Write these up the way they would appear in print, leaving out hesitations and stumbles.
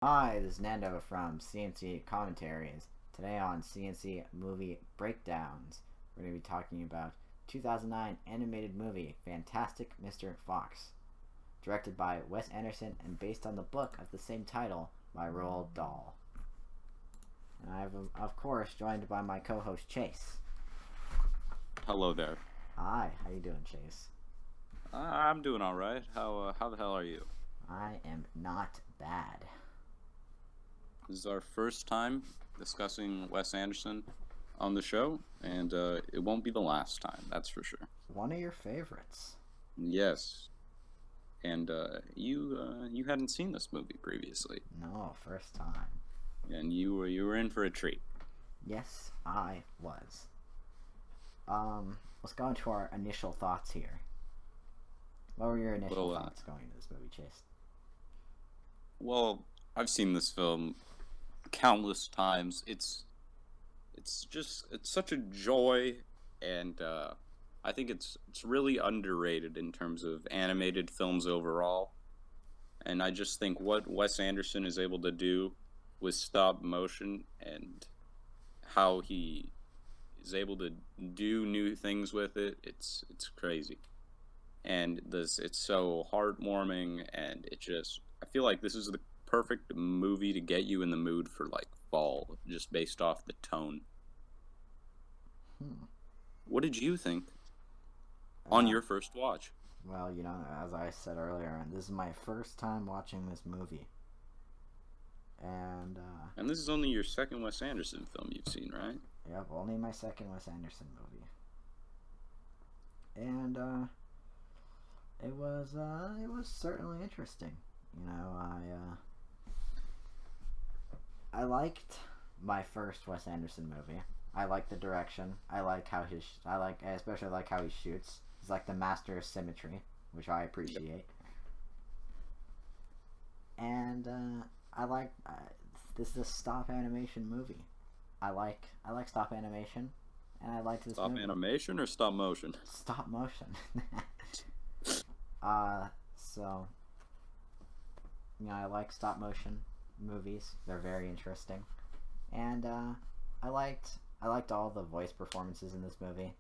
Hi, this is Nando from CNC Commentaries. Today on CNC Movie Breakdowns, we're going to be talking about 2009 animated movie Fantastic Mr. Fox, directed by Wes Anderson and based on the book of the same title by Roald Dahl. And I'm, of course, joined by my co-host Chase. Hello there. Hi, how you doing, Chase? I'm doing all right. How the hell are you? I am not bad. This is our first time discussing Wes Anderson on the show, and it won't be the last time. That's for sure. One of your favorites. Yes, and you hadn't seen this movie previously, No, first time. and you were in for a treat. Yes, I was. Let's go into our initial thoughts here. What were your initial thoughts going into this movie, Chase? Well, I've seen this film countless times. It's such a joy, and I think it's really underrated in terms of animated films overall. And I just think what Wes Anderson is able to do with stop motion and how he is able to do new things with it's crazy. And this it's so heartwarming, and I feel like this is the perfect movie to get you in the mood for like fall, just based off the tone. Hmm. What did you think on Uh, your first watch? well, as I said earlier, this is my first time watching this movie. And, And this is only your second Wes Anderson film you've seen, right? yep, only my second Wes Anderson movie. And, it was certainly interesting. I liked my first Wes Anderson movie. I like the direction. I especially like how he shoots. He's like the master of symmetry, which I appreciate. And I like this is a stop animation movie. I like stop animation, and I liked this Stop movie. animation or stop motion? Stop motion. So I like stop motion movies. They're very interesting, and I liked all the voice performances in this movie.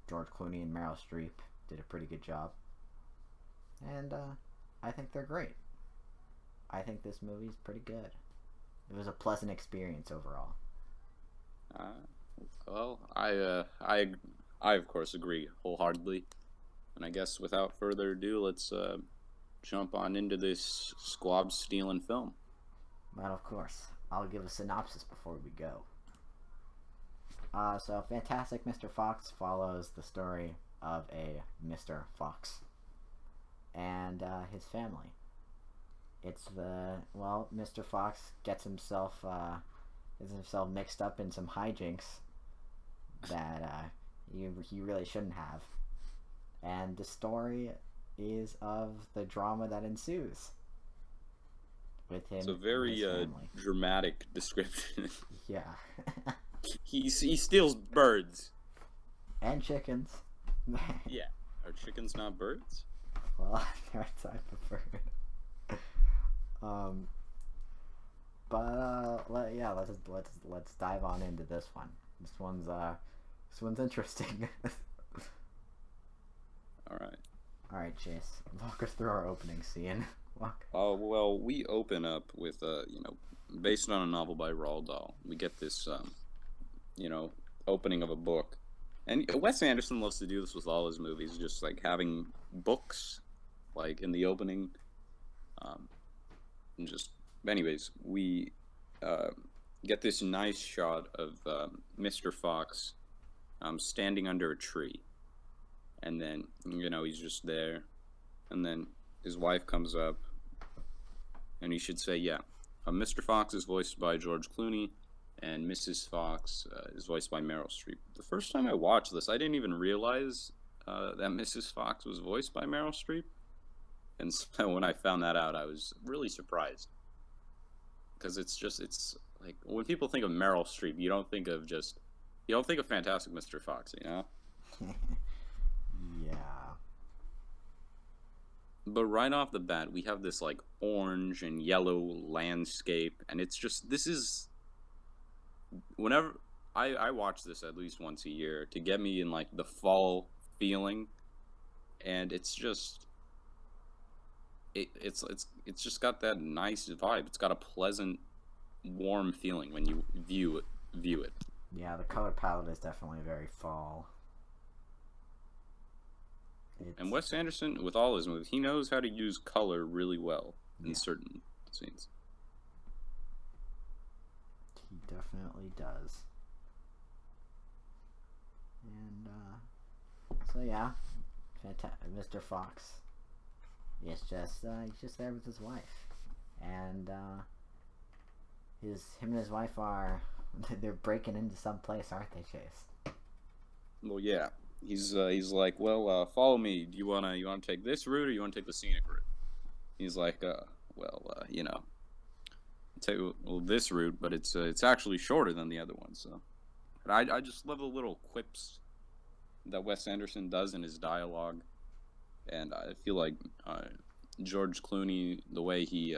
George Clooney and Meryl Streep did a pretty good job, and I think they're great. I think this movie's pretty good. It was a pleasant experience overall. Uh, well, I of course agree wholeheartedly. And I guess without further ado, let's jump on into this squab stealing film. But of course, I'll give a synopsis before we go. So Fantastic Mr. Fox follows the story of a Mr. Fox and his family. Mr. Fox gets himself mixed up in some hijinks that he really shouldn't have, and the story is of the drama that ensues with him It's a and his very family. dramatic description. Yeah, He steals birds. and chickens. Yeah, are chickens not birds? Well, that's I prefer. Um, let's dive on into this one. This one's interesting. All right. All right, Chase, walk us through our opening scene. Walk. Oh well, we open up with based on a novel by Roald Dahl. We get this you know, opening of a book. And Wes Anderson loves to do this with all his movies, just like having books, like in the opening. Um, and just, anyways, we uh, get this nice shot of Mr. Fox standing under a tree. And then, he's just there. And then his wife comes up, and he should say, yeah, Mr. Fox is voiced by George Clooney, and Mrs. Fox is voiced by Meryl Streep. The first time I watched this, I didn't even realize that Mrs. Fox was voiced by Meryl Streep. And so when I found that out, I was really surprised. Because it's like, when people think of Meryl Streep, you don't think of Fantastic Mr. Fox, you know? Yeah. but right off the bat, we have this like orange and yellow landscape, and it's just this is whenever I watch this at least once a year to get me in like the fall feeling, and it's just it's just got that nice vibe. It's got a pleasant, warm feeling when you view it. Yeah, the color palette is definitely very fall. And Wes Anderson, with all his movies, he knows how to use color really well in certain scenes. He definitely does. And so yeah, Mr. Fox is he's just there with his wife, and him and his wife are they're breaking into some place, aren't they, Chase? Well, yeah. He's like, well, follow me. Do you wanna take this route or you wanna take the scenic route? He's like, take this route, but it's actually shorter than the other one. So, but I just love the little quips that Wes Anderson does in his dialogue, and I feel like George Clooney, the way he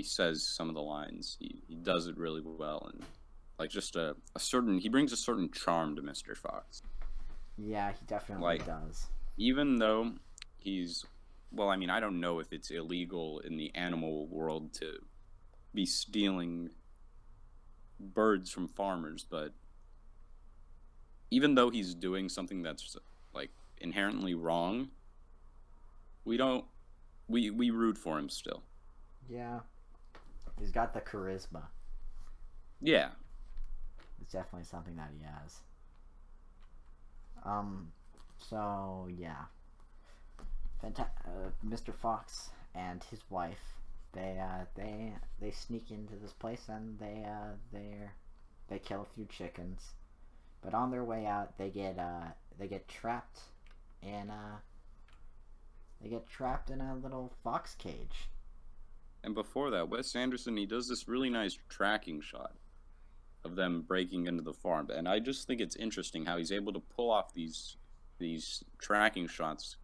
says some of the lines, he does it really well, and like just a certain he brings a certain charm to Mr. Fox. Yeah, he definitely does. Even though he's well, I mean, I don't know if it's illegal in the animal world to be stealing birds from farmers, but even though he's doing something that's like inherently wrong, we root for him still. Yeah. He's got the charisma. Yeah. It's definitely something that he has. So yeah. Mr. Fox and his wife, they sneak into this place and they kill a few chickens, but on their way out they get trapped in a little fox cage. And before that, Wes Anderson, he does this really nice tracking shot of them breaking into the farm, and I just think it's interesting how he's able to pull off these tracking shots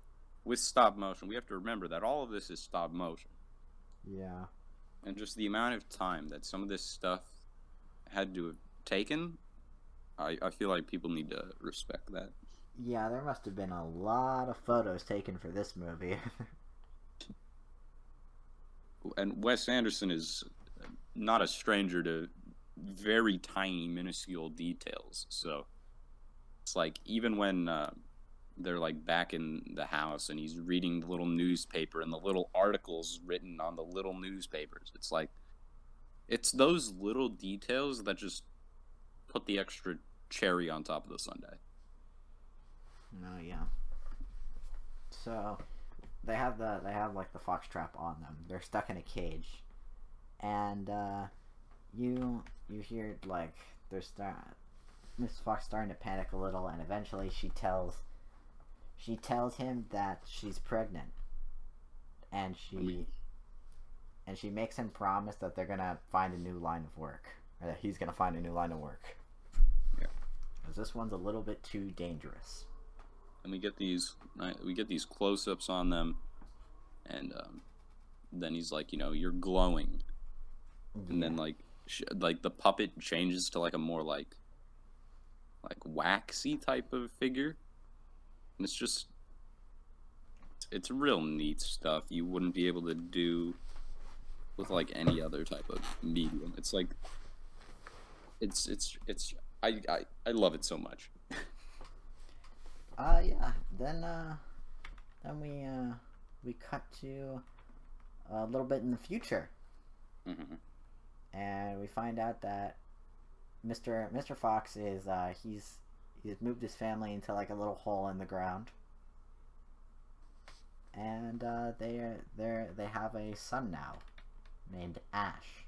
with stop motion. We have to remember that all of this is stop motion. Yeah. And just the amount of time that some of this stuff had to have taken, I feel like people need to respect that. Yeah, there must have been a lot of photos taken for this movie. And Wes Anderson is not a stranger to very tiny, minuscule details. So it's like even when they're like back in the house and he's reading the little newspaper and the little articles written on the little newspapers, it's like it's those little details that just put the extra cherry on top of the sundae. Oh yeah. So they have like the fox trap on them. They're stuck in a cage, and you hear like Miss Fox starting to panic a little, and eventually she tells him that she's pregnant, and she makes him promise that they're gonna find a new line of work, or that he's gonna find a new line of work. Yeah. Because this one's a little bit too dangerous. And we get these close-ups on them, and then he's like, you're glowing, and then like the puppet changes to like a more like waxy type of figure, and it's real neat stuff you wouldn't be able to do with like any other type of medium. It's like I love it so much. Yeah. Then we cut to a little bit in the future, and we find out that Mr. Fox is he's moved his family into like a little hole in the ground, and they have a son now, named Ash,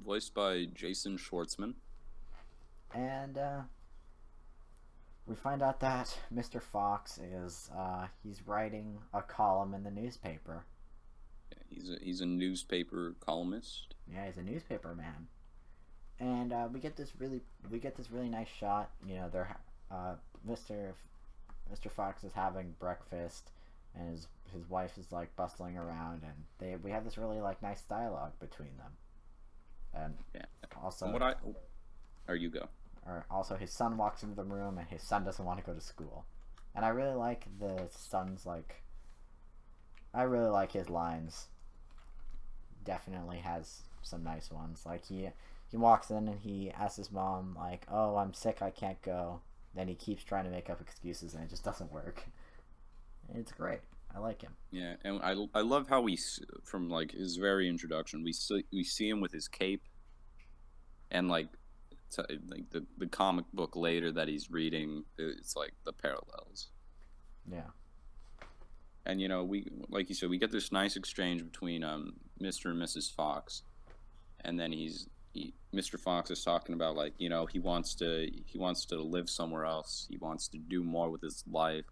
voiced by Jason Schwartzman, and we find out that Mr. Fox is he's writing a column in the newspaper. Yeah, he's a newspaper columnist. Yeah, he's a newspaper man. And we get this really nice shot. They're Mr. Fox is having breakfast, and his wife is like bustling around, and we have this really like nice dialogue between them. And Yeah. also, And what I, or you go. or also his son walks into the room, and his son doesn't want to go to school, and I really like the son's like. I really like his lines. Definitely has some nice ones. Like he walks in and he asks his mom like, "Oh, I'm sick, I can't go." Then he keeps trying to make up excuses and it just doesn't work. It's great. I like him. Yeah, and I love how from like his very introduction, we see him with his cape, and like like the comic book later that he's reading, it's like the parallels. Yeah. And we, like you said, we get this nice exchange between Mr. and Mrs. Fox, and then Mr. Fox is talking about like he wants to live somewhere else. He wants to do more with his life.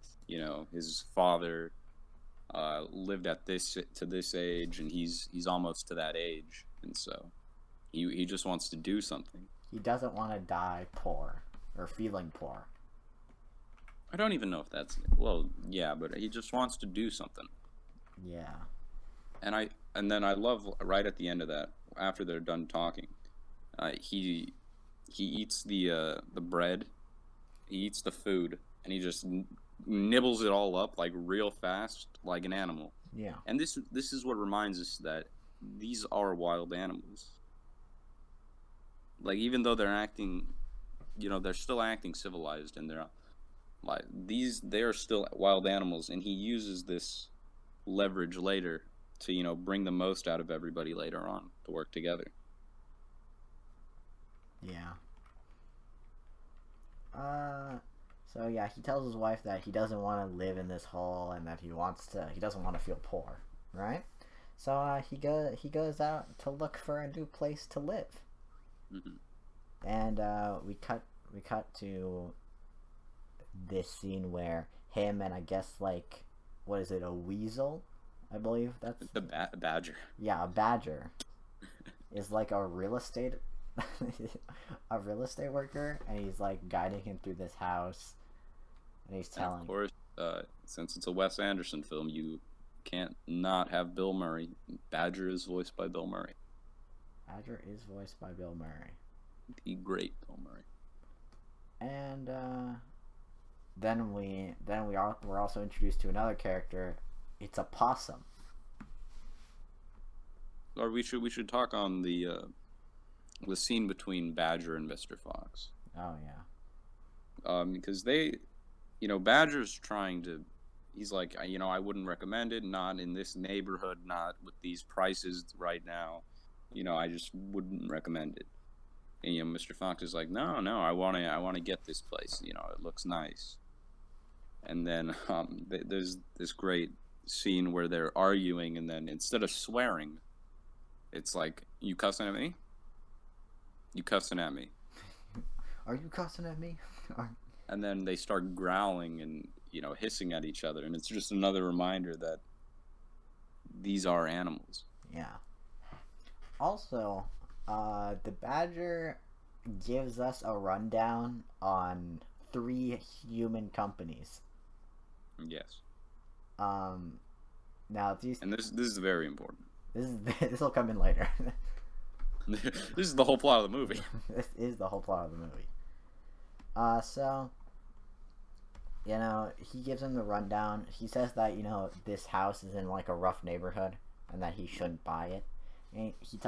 His father lived at this age, and he's almost to that age, and so he just wants to do something. He doesn't want to die poor or feeling poor. I don't even know if that's yeah, but he just wants to do something. Yeah. And then I love right at the end of that, after they're done talking, he eats the bread, he eats the food, and he just nibbles it all up like real fast, like an animal. Yeah. And this is what reminds us that these are wild animals. Like even though they're acting, they're still acting civilized, and they're like they are still wild animals, and he uses this leverage later to bring the most out of everybody later on to work together. Yeah. So yeah, he tells his wife that he doesn't want to live in this hole and that he doesn't want to feel poor, right? So he goes out to look for a new place to live. Mm-hmm. And we cut to this scene where him and I guess like, what is it, a weasel? I believe that's the badger. Yeah, a badger is like a real estate worker, and he's like guiding him through this house, and he's telling. And of course, since it's a Wes Anderson film, you can't not have Bill Murray. Badger is voiced by Bill Murray. Badger is voiced by Bill Murray. The great Bill Murray. And then we're also introduced to another character. It's a possum. Or we should talk on the scene between Badger and Mr. Fox. Oh yeah. Because Badger's trying to. He's like, I wouldn't recommend it. Not in this neighborhood. Not with these prices right now. I just wouldn't recommend it. And Mr. Fox is like, no, I want to get this place. It looks nice. And then there's this great scene where they're arguing, and then instead of swearing, it's like, you cussing at me? You cussing at me? Are you cussing at me? And then they start growling and hissing at each other, and it's just another reminder that these are animals. Yeah. Also, the badger gives us a rundown on 3 human companies. Yes. Now these. And this is very important. This will come in later. This is the whole plot of the movie. This is the whole plot of the movie. So, he gives him the rundown. He says that, this house is in like a rough neighborhood and that he shouldn't buy it. And he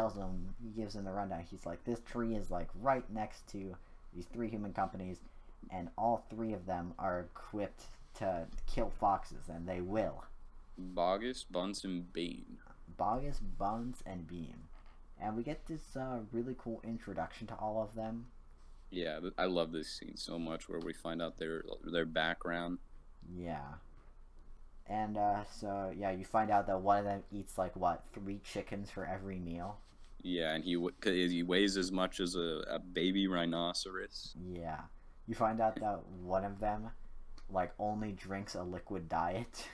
gives him the rundown. He's like, this tree is like right next to these 3 human companies, and all 3 of them are equipped to kill foxes, and they will. Bogus, Buns, and Bean. Bogus, Buns, and Bean. And we get this really cool introduction to all of them. Yeah, I love this scene so much, where we find out their background. Yeah. And so you find out that one of them eats like 3 chickens for every meal. Yeah, and he weighs as much as a baby rhinoceros. Yeah, you find out that one of them like only drinks a liquid diet.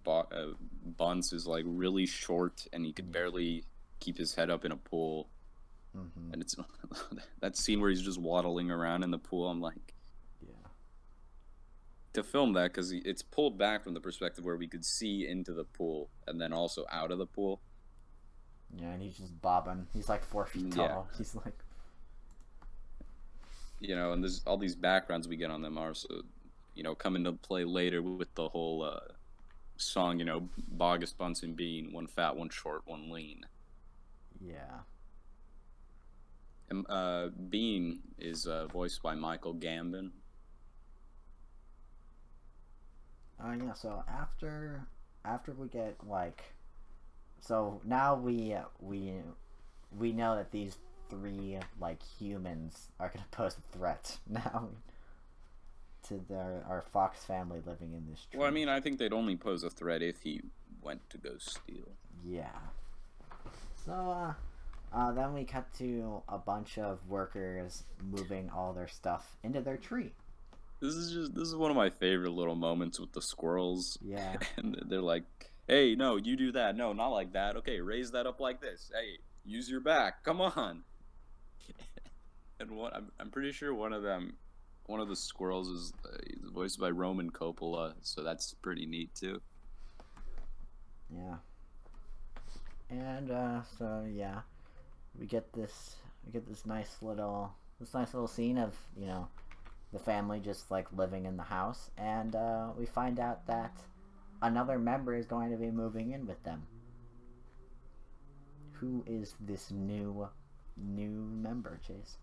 Buns is like really short, and he could barely keep his head up in a pool. Mm-hmm. And it's that scene where he's just waddling around in the pool. I'm like, yeah. to film that because it's pulled back from the perspective where we could see into the pool and then also out of the pool. Yeah, and he's just bobbing. He's like 4 feet Yeah. tall. He's like, And there's all these backgrounds we get on them are so, come into play later with the whole song, Bogus Bunsen Bean, one fat, one short, one lean. yeah. And Bean is voiced by Michael Gambon. Yeah. So after we get so now we know that these 3 humans are gonna pose a threat now to our Fox family living in this tree. Well, I mean, I think they'd only pose a threat if he went to go steal. Yeah. So then we cut to a bunch of workers moving all their stuff into their tree. This is one of my favorite little moments with the squirrels. Yeah. And they're like, "Hey, no, you do that. No, not like that. Okay, raise that up like this. Hey, use your back. Come on." And I'm pretty sure one of the squirrels is voiced by Roman Coppola, so that's pretty neat too. Yeah. And so yeah, we get this nice little scene of the family just living in the house, and we find out that another member is going to be moving in with them. Who is this new member, Chase?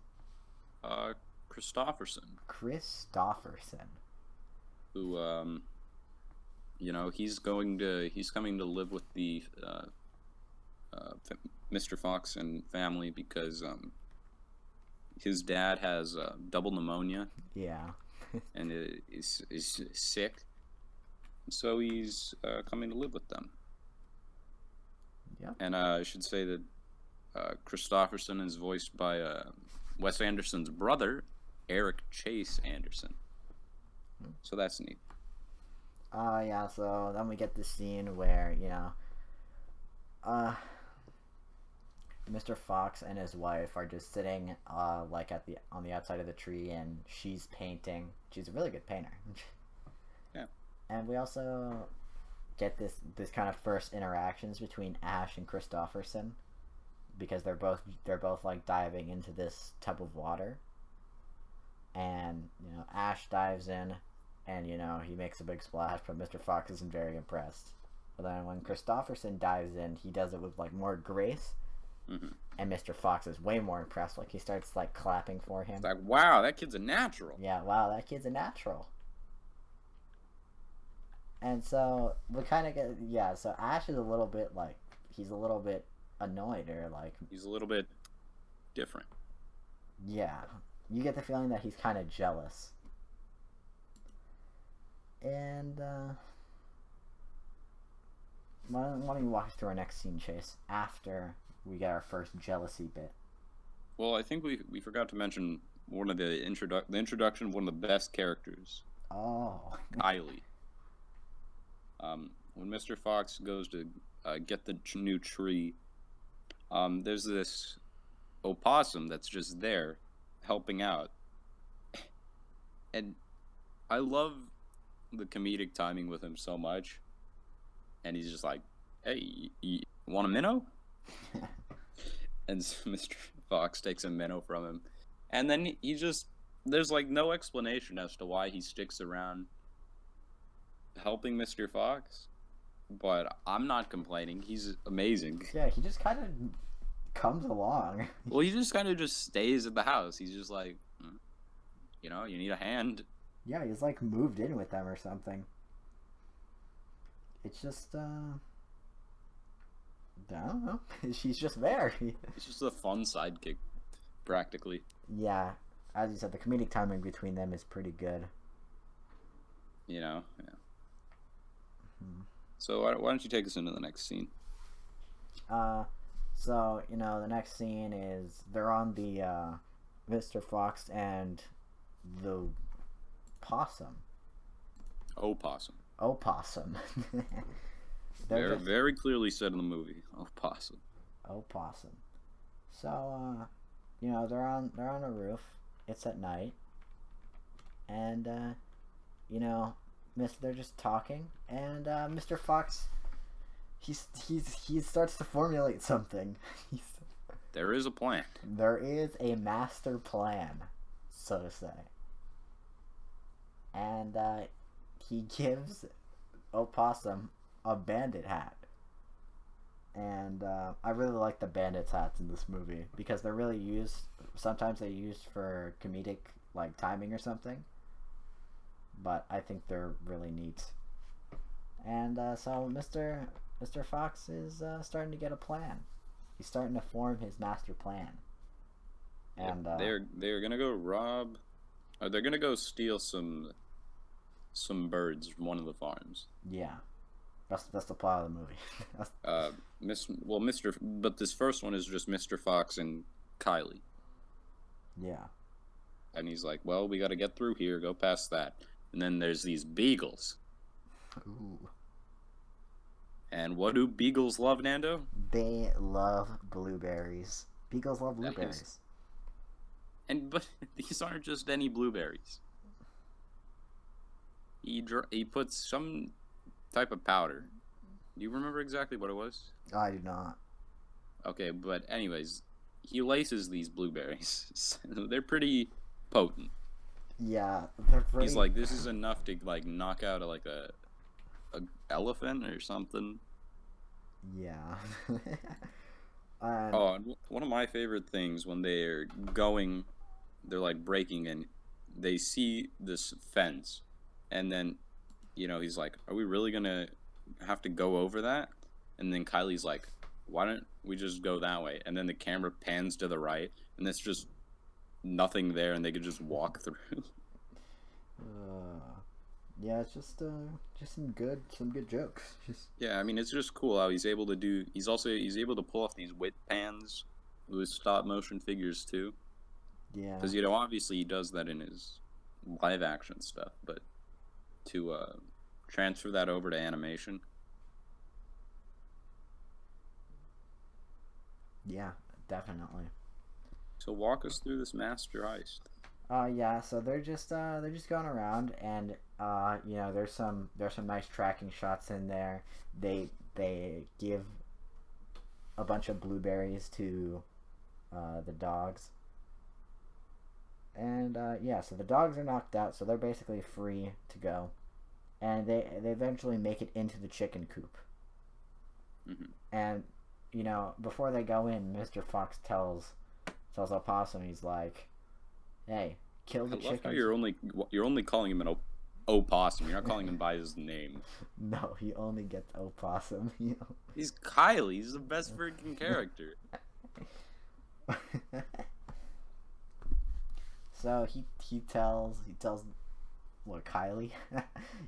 Christopherson. Christopherson. Who he's coming to live with the Mr. Fox and family because his dad has double pneumonia. Yeah. And is sick. So he's coming to live with them. Yeah. And I should say that Christopherson is voiced by Wes Anderson's brother, Eric Chase Anderson. So that's neat. Yeah, so then we get this scene where, Mr. Fox and his wife are just sitting on the outside of the tree, and she's painting. She's a really good painter. Yeah. And we also get this kind of first interactions between Ash and Christopherson, because they're both diving into this tub of water. And Ash dives in, and he makes a big splash, but Mr. Fox isn't very impressed. But then when Christopherson dives in, he does it with more grace. Mm-hmm. And Mr. Fox is way more impressed. He starts clapping for him. It's like, wow, that kid's a natural. Yeah, wow, that kid's a natural. And so we kind of get so Ash is a little bit he's a little bit annoyed, or he's a little bit different. Yeah, you get the feeling that he's kind of jealous. And why don't you walk us through our next scene, Chase, after we get our first jealousy bit? Well, I think we forgot to mention one of the introduction of one of the best characters. Oh. Kylie. When Mr. Fox goes to get the new tree, there's this opossum that's just there helping out. And I love the comedic timing with him so much. And he's just like, "Hey, you want a minnow?" And so Mr. Fox takes a minnow from him. And then there's no explanation as to why he sticks around helping Mr. Fox. But I'm not complaining. He's amazing. Yeah, he just kind of comes along. Well, he just kind of just stays at the house. He's just like, you need a hand. Yeah, he's moved in with them or something. It's just, I don't know. She's just there. It's just a fun sidekick, practically. Yeah, as you said, the comedic timing between them is pretty good. Yeah. Mm-hmm. So why don't you take us into the next scene? So the next scene is they're on the Mr. Fox and the possum. Opossum. Opossum. Very clearly said in the movie. Opossum. Opossum. So they're on a roof. It's at night, and they're just talking, and Mr. Fox, he starts to formulate something. There is a plan. There is a master plan, so to say, and he gives Opossum a bandit hat. And I really like the bandits hats in this movie because they're really used. Sometimes they're used for comedic like timing or something, but I think they're really neat. And so Mr. Fox is starting to get a plan. He's starting to form his master plan. And they're gonna go rob, or they're gonna go steal some birds from one of the farms. Yeah, that's the plot of the movie. But this first one is just Mr. Fox and Kylie. Yeah. And he's like, well, we got to get through here, go past that. And then there's these beagles. Ooh. And what do beagles love, Nando? They love blueberries. Beagles love blueberries. But these aren't just any blueberries. He puts some type of powder. Do you remember exactly what it was? I do not. Okay, but anyways, he laces these blueberries. They're pretty potent. Yeah, they're pretty... He's like, this is enough to like knock out a elephant or something. Yeah. And one of my favorite things when they're like breaking and they see this fence, and then, he's like, are we really gonna have to go over that? And then Kylie's like, why don't we just go that way? And then the camera pans to the right, and it's just nothing there, and they could just walk through. Yeah, it's just some good jokes. Yeah, I mean, it's just cool how he's able to he's able to pull off these whip pans with stop motion figures too. Yeah. Because obviously he does that in his live action stuff, but to transfer that over to animation. Yeah, definitely. So walk us through this master heist. Yeah, so they're just going around, and there's some nice tracking shots in there. They give a bunch of blueberries to the dogs, and so the dogs are knocked out, so they're basically free to go, and they eventually make it into the chicken coop. Mm-hmm. And before they go in, Mr. Fox tells Opossum, he's like, hey, kill the chickens. How you're only calling him an opossum. You're not calling him by his name. No, he only gets Opossum. He's Kylie. He's the best freaking character. So he tells Kylie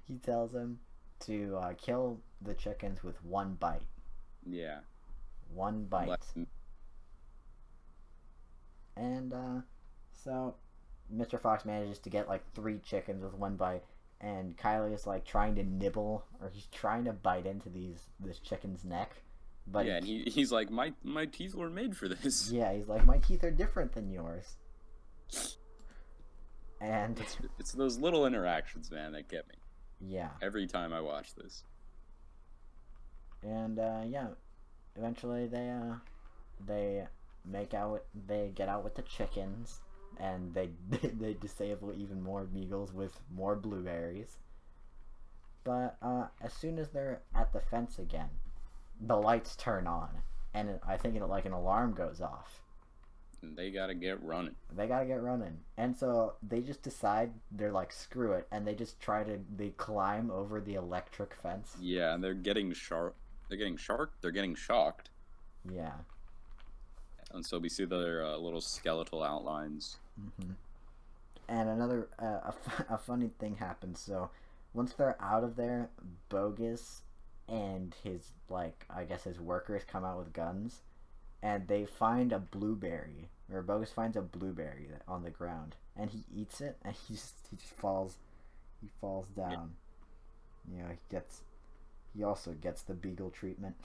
he tells him to kill the chickens with one bite. Yeah. One bite. And so Mr. Fox manages to get like 3 chickens with one bite, and Kylie is like trying to nibble, or he's trying to bite into this chicken's neck. But yeah, and he's like, my teeth were made for this. Yeah, he's like, my teeth are different than yours. And it's those little interactions, man, that get me. Yeah. Every time I watch this. And eventually they get out with the chickens, and they disable even more beagles with more blueberries. But as soon as they're at the fence again, the lights turn on, and I think like an alarm goes off. They gotta get running. And so they just decide, they're like, screw it, and they just they climb over the electric fence. Yeah, and they're getting shocked. They're getting shocked. Yeah. And so we see their little skeletal outlines. Mm-hmm. And another a funny thing happens. So once they're out of there, Bogus and his his workers come out with guns, and they find a blueberry, or Bogus finds a blueberry on the ground, and he eats it, and he just falls down. Yeah. He also gets the beagle treatment.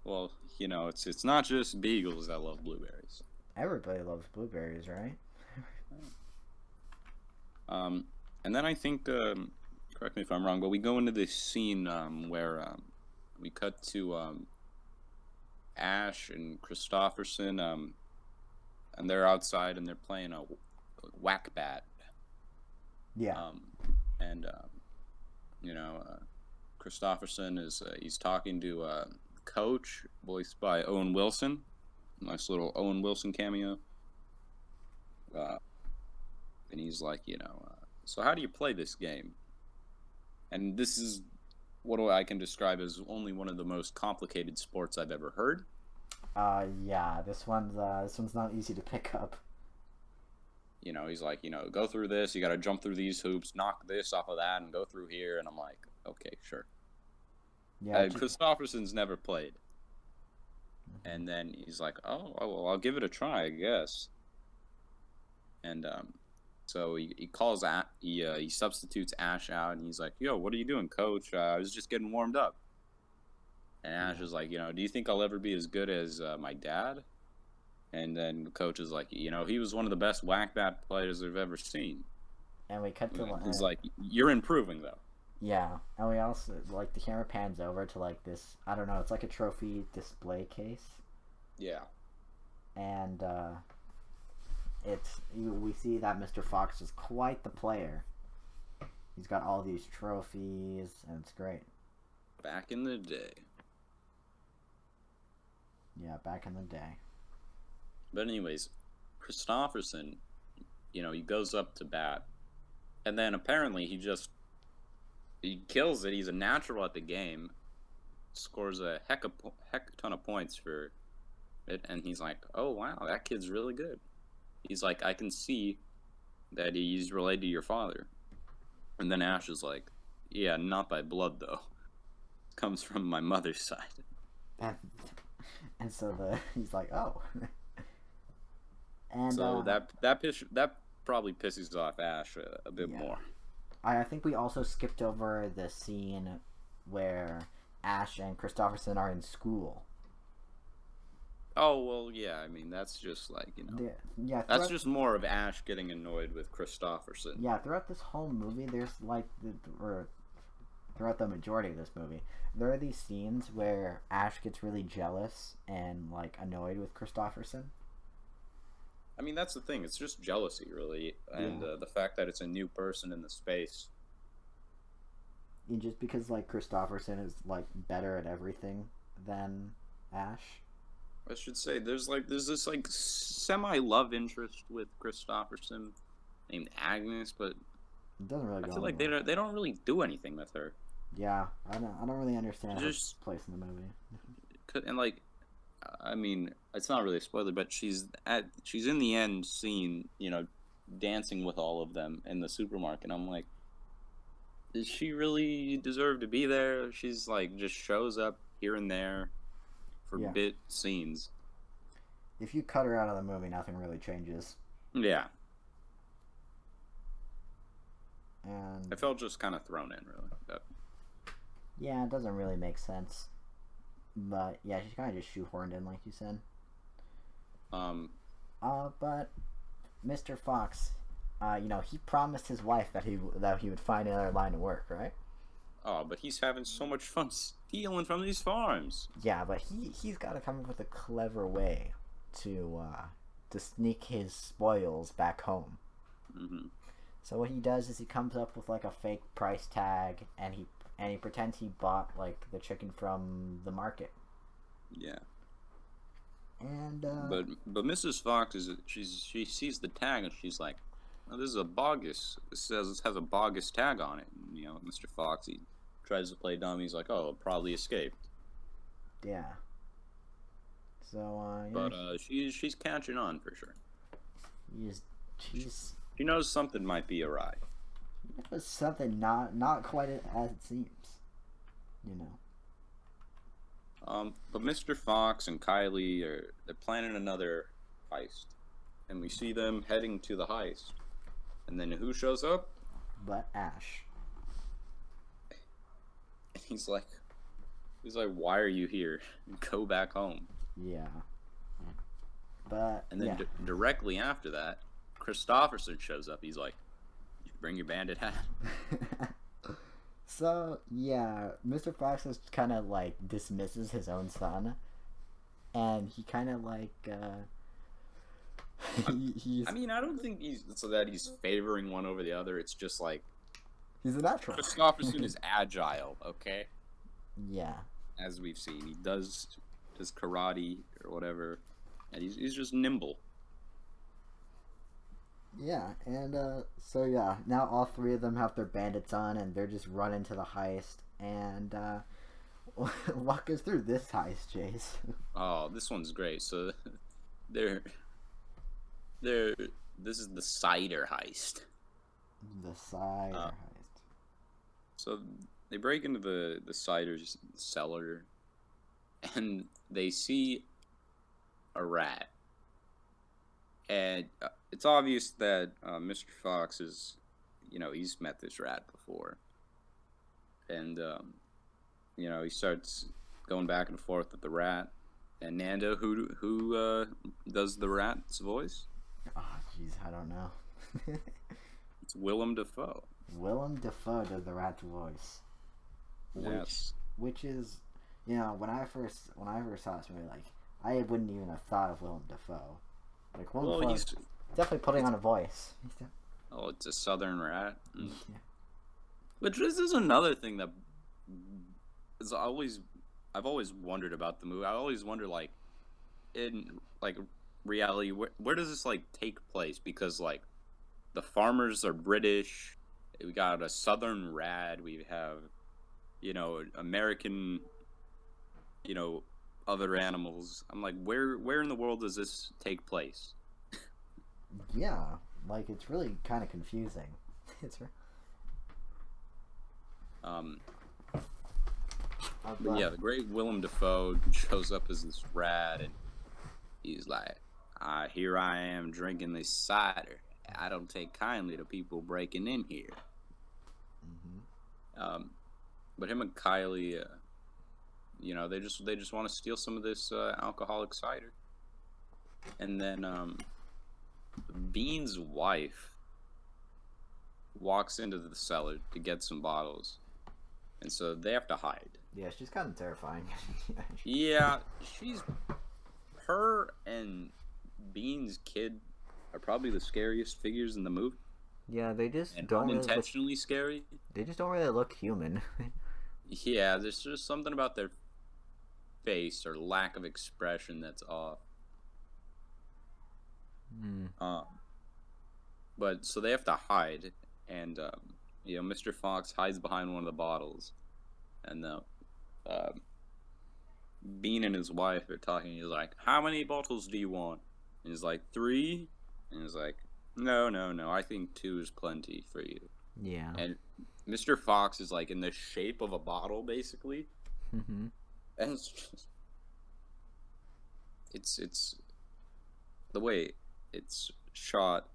Well, it's not just beagles that love blueberries. Everybody loves blueberries, right? And And then I think, correct me if I'm wrong, but we go into this scene where we cut to Ash and Christopherson, and they're outside and they're playing a whack bat. Yeah. And Christopherson is he's talking to Coach, voiced by Owen Wilson. Nice little Owen Wilson cameo. And he's like, so how do you play this game? And this is what I can describe as only one of the most complicated sports I've ever heard. Yeah, this one's not easy to pick up. He's like, go through this, you got to jump through these hoops, knock this off of that, and go through here. And I'm like, okay, sure. Yeah. Christopherson's never played. Mm-hmm. And then he's like, oh, well, I'll give it a try, I guess. And so he calls he substitutes Ash out, and he's like, yo, what are you doing, Coach? I was just getting warmed up. And Ash is like, do you think I'll ever be as good as my dad? And then the Coach is like, he was one of the best whack bat players I've ever seen. And we cut to he's like, you're improving though. Yeah, and we also like the camera pans over to like this. I don't know. It's like a trophy display case. Yeah. And we see that Mr. Fox is quite the player. He's got all these trophies, and it's great. Back in the day. Yeah, back in the day. But anyways, Christopherson, he goes up to bat, and then apparently he kills it. He's a natural at the game, scores a heck ton of points for it, and he's like, oh wow, that kid's really good. He's like, I can see that he's related to your father. And then Ash is like, yeah, not by blood though. It comes from my mother's side. And so he's like, oh. And so that probably pisses off Ash a bit more. I think we also skipped over the scene where Ash and Christopherson are in school. Oh, well, yeah, I mean, that's just like, that's just more of Ash getting annoyed with Christopherson. Yeah, throughout this whole movie, there's like, throughout the majority of this movie, there are these scenes where Ash gets really jealous and like annoyed with Christopherson. I mean, that's the thing. It's just jealousy, really, and the fact that it's a new person in the space. And just because like Christopherson is like better at everything than Ash. I should say there's this like semi-love interest with Christopherson named Agnes, but it doesn't really. I feel like they don't really do anything with her. Yeah, I don't really understand her place in the movie. And like, I mean, it's not really a spoiler, but she's in the end scene, dancing with all of them in the supermarket. I'm like, does she really deserve to be there? She's like just shows up here and there for bit scenes. If you cut her out of the movie, nothing really changes. Yeah. And I felt just kind of thrown in, really. Yeah, it doesn't really make sense. But yeah, she's kind of just shoehorned in, like you said. But Mr. Fox, he promised his wife that he would find another line of work, right? Oh, but he's having so much fun stealing from these farms. Yeah, but he's got to come up with a clever way to sneak his spoils back home. Mm-hmm. So what he does is he comes up with like a fake price tag, and he pretends he bought like the chicken from the market. Yeah. And but Mrs. Fox she sees the tag and she's like, oh, this is a bogus. This has a bogus tag on it. And, Mr. Fox, he tries to play dumb. He's like, oh, it probably escaped. Yeah. So but she's catching on for sure. She knows something might be awry. It was something not quite as it seems. But Mr. Fox and Kylie they're planning another heist, and we see them heading to the heist. And then who shows up? But Ash. He's like, why are you here? Go back home. Yeah. But and then directly after that, Christopherson shows up. He's like, bring your bandit hat. So yeah, Mr. Fox is kind of like dismisses his own son, and he kind of like he's I mean, I don't think he's favoring one over the other. It's just like he's a natural. Christopherson is agile, okay? Yeah. As we've seen, he does karate or whatever, and he's just nimble. Yeah, and so yeah, now all three of them have their bandits on, and they're just running to the heist. And walk us through this heist, Chase. Oh, this one's great. So, they're this is the cider heist. The cider heist. So they break into the cider cellar, and they see a rat. And it's obvious that Mr. Fox is, he's met this rat before. And, he starts going back and forth with the rat. And Nando, who does the rat's voice? Oh, jeez, I don't know. It's Willem Dafoe. Willem Dafoe does the rat's voice. Yes. Which is, when I first saw this movie, like, I wouldn't even have thought of Willem Dafoe. Like, Willem Dafoe is definitely putting on a voice. Oh, it's a southern rat. Yeah. Which this is another thing that is I've always wondered about the movie. I always wonder, like, in like reality, where does this like take place? Because like the farmers are British. We got a southern rat. We have, American, other animals. I'm like, where in the world does this take place? Yeah, like it's really kind of confusing. But yeah, the great Willem Dafoe shows up as this rat, and he's like, here I am drinking this cider. I don't take kindly to people breaking in here. Mm-hmm. But him and Kylie, they just want to steal some of this alcoholic cider. And then Bean's wife walks into the cellar to get some bottles, and so they have to hide. Yeah, she's kind of terrifying. Yeah, her and Bean's kid are probably the scariest figures in the movie. Yeah, they just and don't unintentionally really scary. They just don't really look human. Yeah, there's just something about their face or lack of expression that's off. But so they have to hide, and Mr. Fox hides behind one of the bottles, and Bean and his wife are talking. He's like, "How many bottles do you want?" And he's like, 3. And he's like, No. I think 2 is plenty for you. Yeah. And Mr. Fox is like in the shape of a bottle, basically. Mm-hmm. And it's just, it's the way it's shot.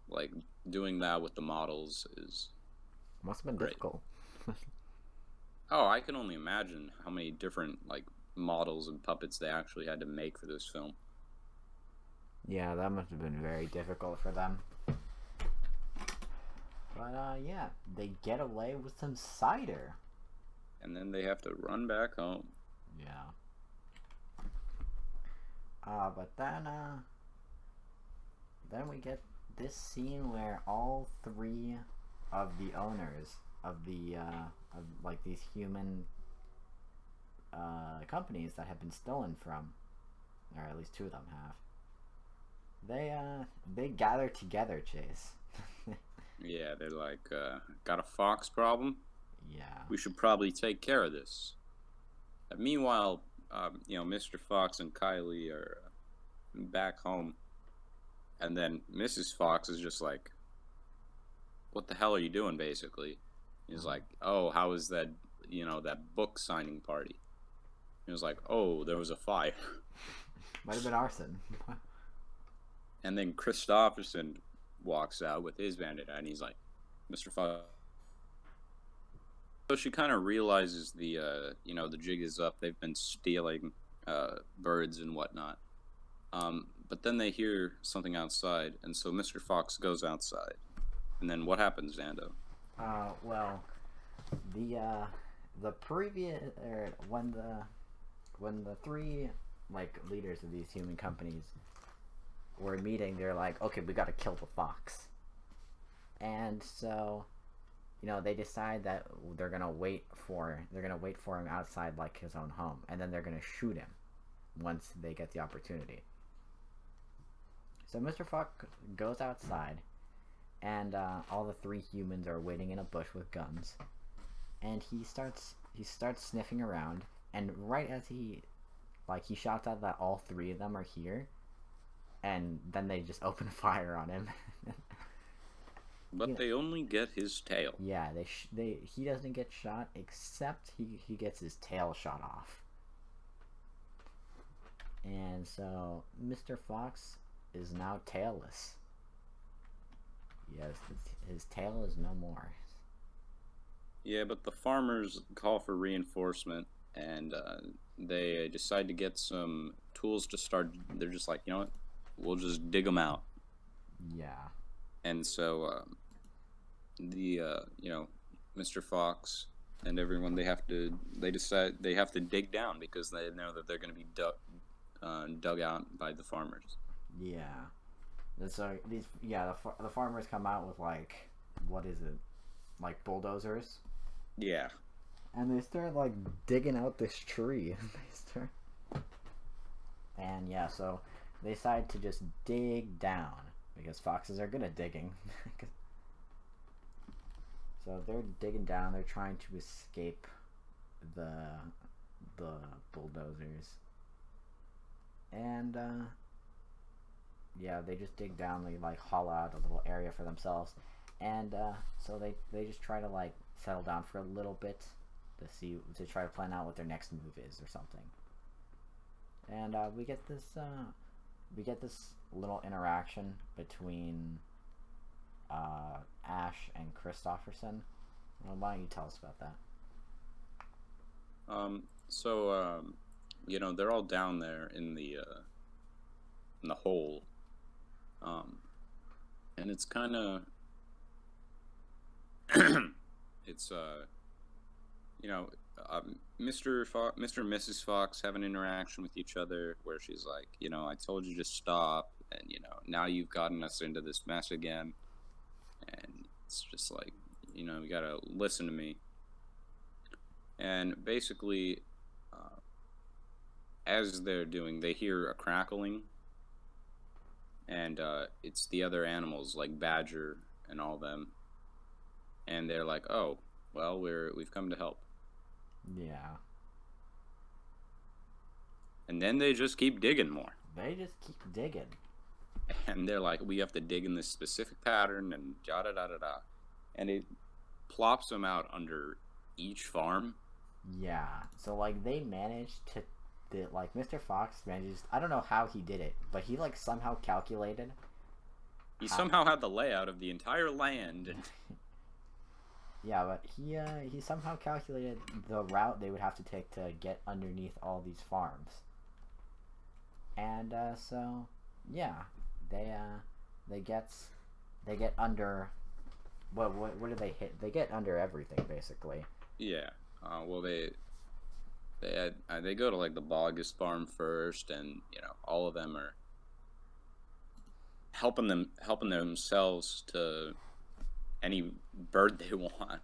Like doing that with the models is must have been great. difficult. Oh, I can only imagine how many different like models and puppets they actually had to make for this film. Yeah, that must have been very difficult for them. But yeah, they get away with some cider. And then they have to run back home. Yeah. But then we get this scene where all 3 of the owners of the of like these human companies that have been stolen from, or at least 2 of them have. They gather together, Chase. Yeah, they're like, got a fox problem? Yeah. We should probably take care of this. Meanwhile, Mr. Fox and Kylie are back home. And then Mrs. Fox is just like, what the hell are you doing, basically? He's like, oh, how was that, that book signing party? He was like, oh, there was a fire. Might have been arson. And then Christopherson walks out with his bandit, and he's like, Mr. Fox. So she kind of realizes the jig is up. They've been stealing birds and whatnot. But then they hear something outside, and so Mr. Fox goes outside. And then what happens, Zando? Well, the previous when the three like leaders of these human companies were meeting, they're like, okay, we got to kill the fox, and so they decide that they're gonna wait for him outside like his own home, and then they're gonna shoot him once they get the opportunity. So Mr. Fox goes outside, and all the three humans are waiting in a bush with guns, and he starts sniffing around, and right as he shouts out that all three of them are here, and then they just open fire on him. But they only get his tail. Yeah, he doesn't get shot, except he gets his tail shot off. And so Mr. Fox is now tailless. Yes, his tail is no more. Yeah, but the farmers call for reinforcement, and they decide to get some tools to start. They're just like, you know what? We'll just dig them out. Yeah. And so Mr. Fox and everyone, they decide they have to dig down because they know that they're going to be dug out by the farmers. Yeah. And so the farmers come out with like, what is it? Like bulldozers? Yeah. And they start like digging out this tree. And yeah, so they decide to just dig down because foxes are good at digging. So they're digging down. They're trying to escape the bulldozers. And they just dig down. They like hollow out a little area for themselves. And so they just try to like settle down for a little bit to try to plan out what their next move is or something. And we get this little interaction between Ash and Christopherson. Well, why don't you tell us about that? They're all down there in the hole, and it's kind of it's Mr. and Mrs. Fox have an interaction with each other where she's like, I told you to stop, and now you've gotten us into this mess again, and it's just like, you gotta listen to me. And basically, as they're doing, they hear a crackling, and it's the other animals like Badger and all them, and they're like, oh, well, we've come to help. Yeah. And then they just keep digging more. They just keep digging. And they're like, we have to dig in this specific pattern, and da-da-da-da-da. And it plops them out under each farm. Yeah. So, like, they managed to... Mr. Fox manages... I don't know how he did it, but he, like, somehow calculated... He somehow had the layout of the entire land. And... Yeah, but he somehow calculated the route they would have to take to get underneath all these farms. And so yeah, they get under. What do they hit? They get under everything basically. Yeah. They go to like the boggest farm first, and all of them are helping themselves to any bird they want.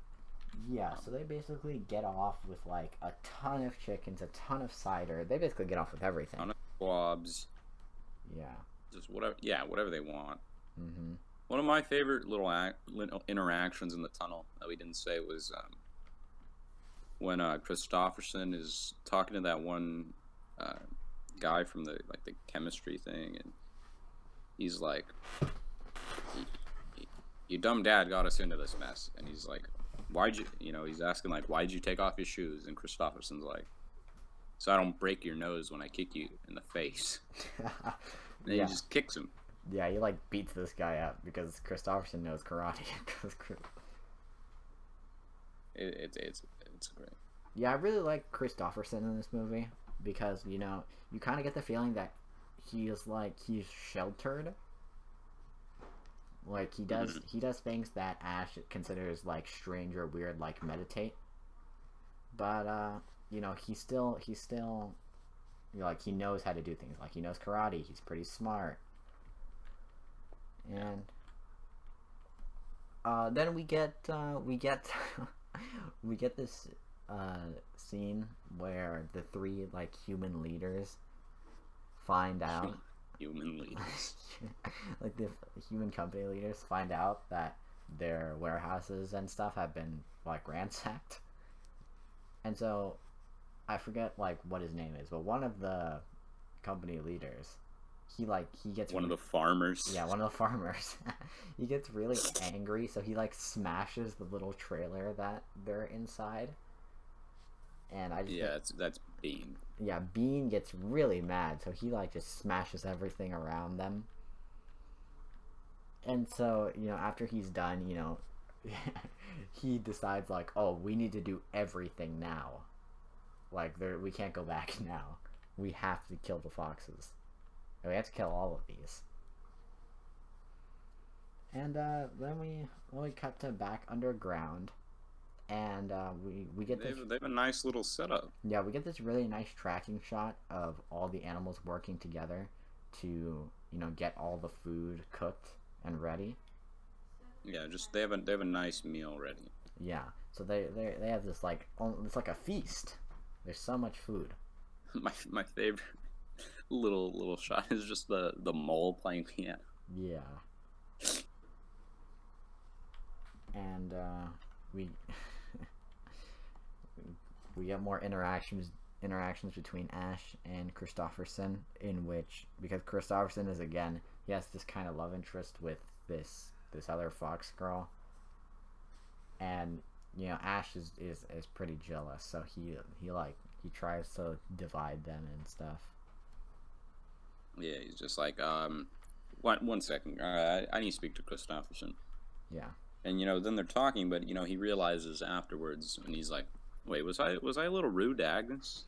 Yeah, so they basically get off with like a ton of chickens, a ton of cider. They basically get off with everything. A ton of squabs. Yeah. Just whatever. Yeah, whatever they want. Mm-hmm. One of my favorite little interactions in the tunnel that we didn't say was when Christopherson is talking to that one guy from the chemistry thing, and he's like, your dumb dad got us into this mess. And he's like, he's asking like, why'd you take off your shoes? And Christopherson's like, so I don't break your nose when I kick you in the face. And he just kicks him. Yeah, he like beats this guy up because Christopherson knows karate. It's great. Yeah, I really like Christopherson in this movie because, you kind of get the feeling that he's sheltered. Like he does things that Ash considers like strange or weird, like meditate. But you know, he's still you know, like he knows how to do things. Like he knows karate. He's pretty smart. And then we get we get this scene where the three like human leaders find out Human leaders. like the human company leaders find out that their warehouses and stuff have been like ransacked. And so I forget like what his name is, but one of the company leaders, he gets One of the farmers. yeah, one of the farmers. He gets really angry, so he like smashes the little trailer that they're inside. And I just that's Bean. yeah, Bean gets really mad, so he like just smashes everything around them. And so, you know, after he's done, you know, he decides like, oh, we need to do everything now. Like we can't go back now. We have to kill the foxes. And we have to kill all of these. And then we cut to back underground, and we get this. They have a nice little setup. Yeah, we get this really nice tracking shot of all the animals working together to, you know, get all the food cooked and ready. Yeah, just they have a nice meal ready. Yeah, so they have this like it's like a feast. There's so much food. My favorite little shot is just the mole playing piano. Yeah. And we we get more interactions between Ash and Christopherson, in which, because Christopherson is, again, he has this kind of love interest with this other fox girl, and you know, Ash is pretty jealous, so he tries to divide them and stuff. Yeah, he's just like, one second, I need to speak to Christopherson. Yeah. And you know, then they're talking, but you know, he realizes afterwards, and he's like, "Wait, was I a little rude to Agnes?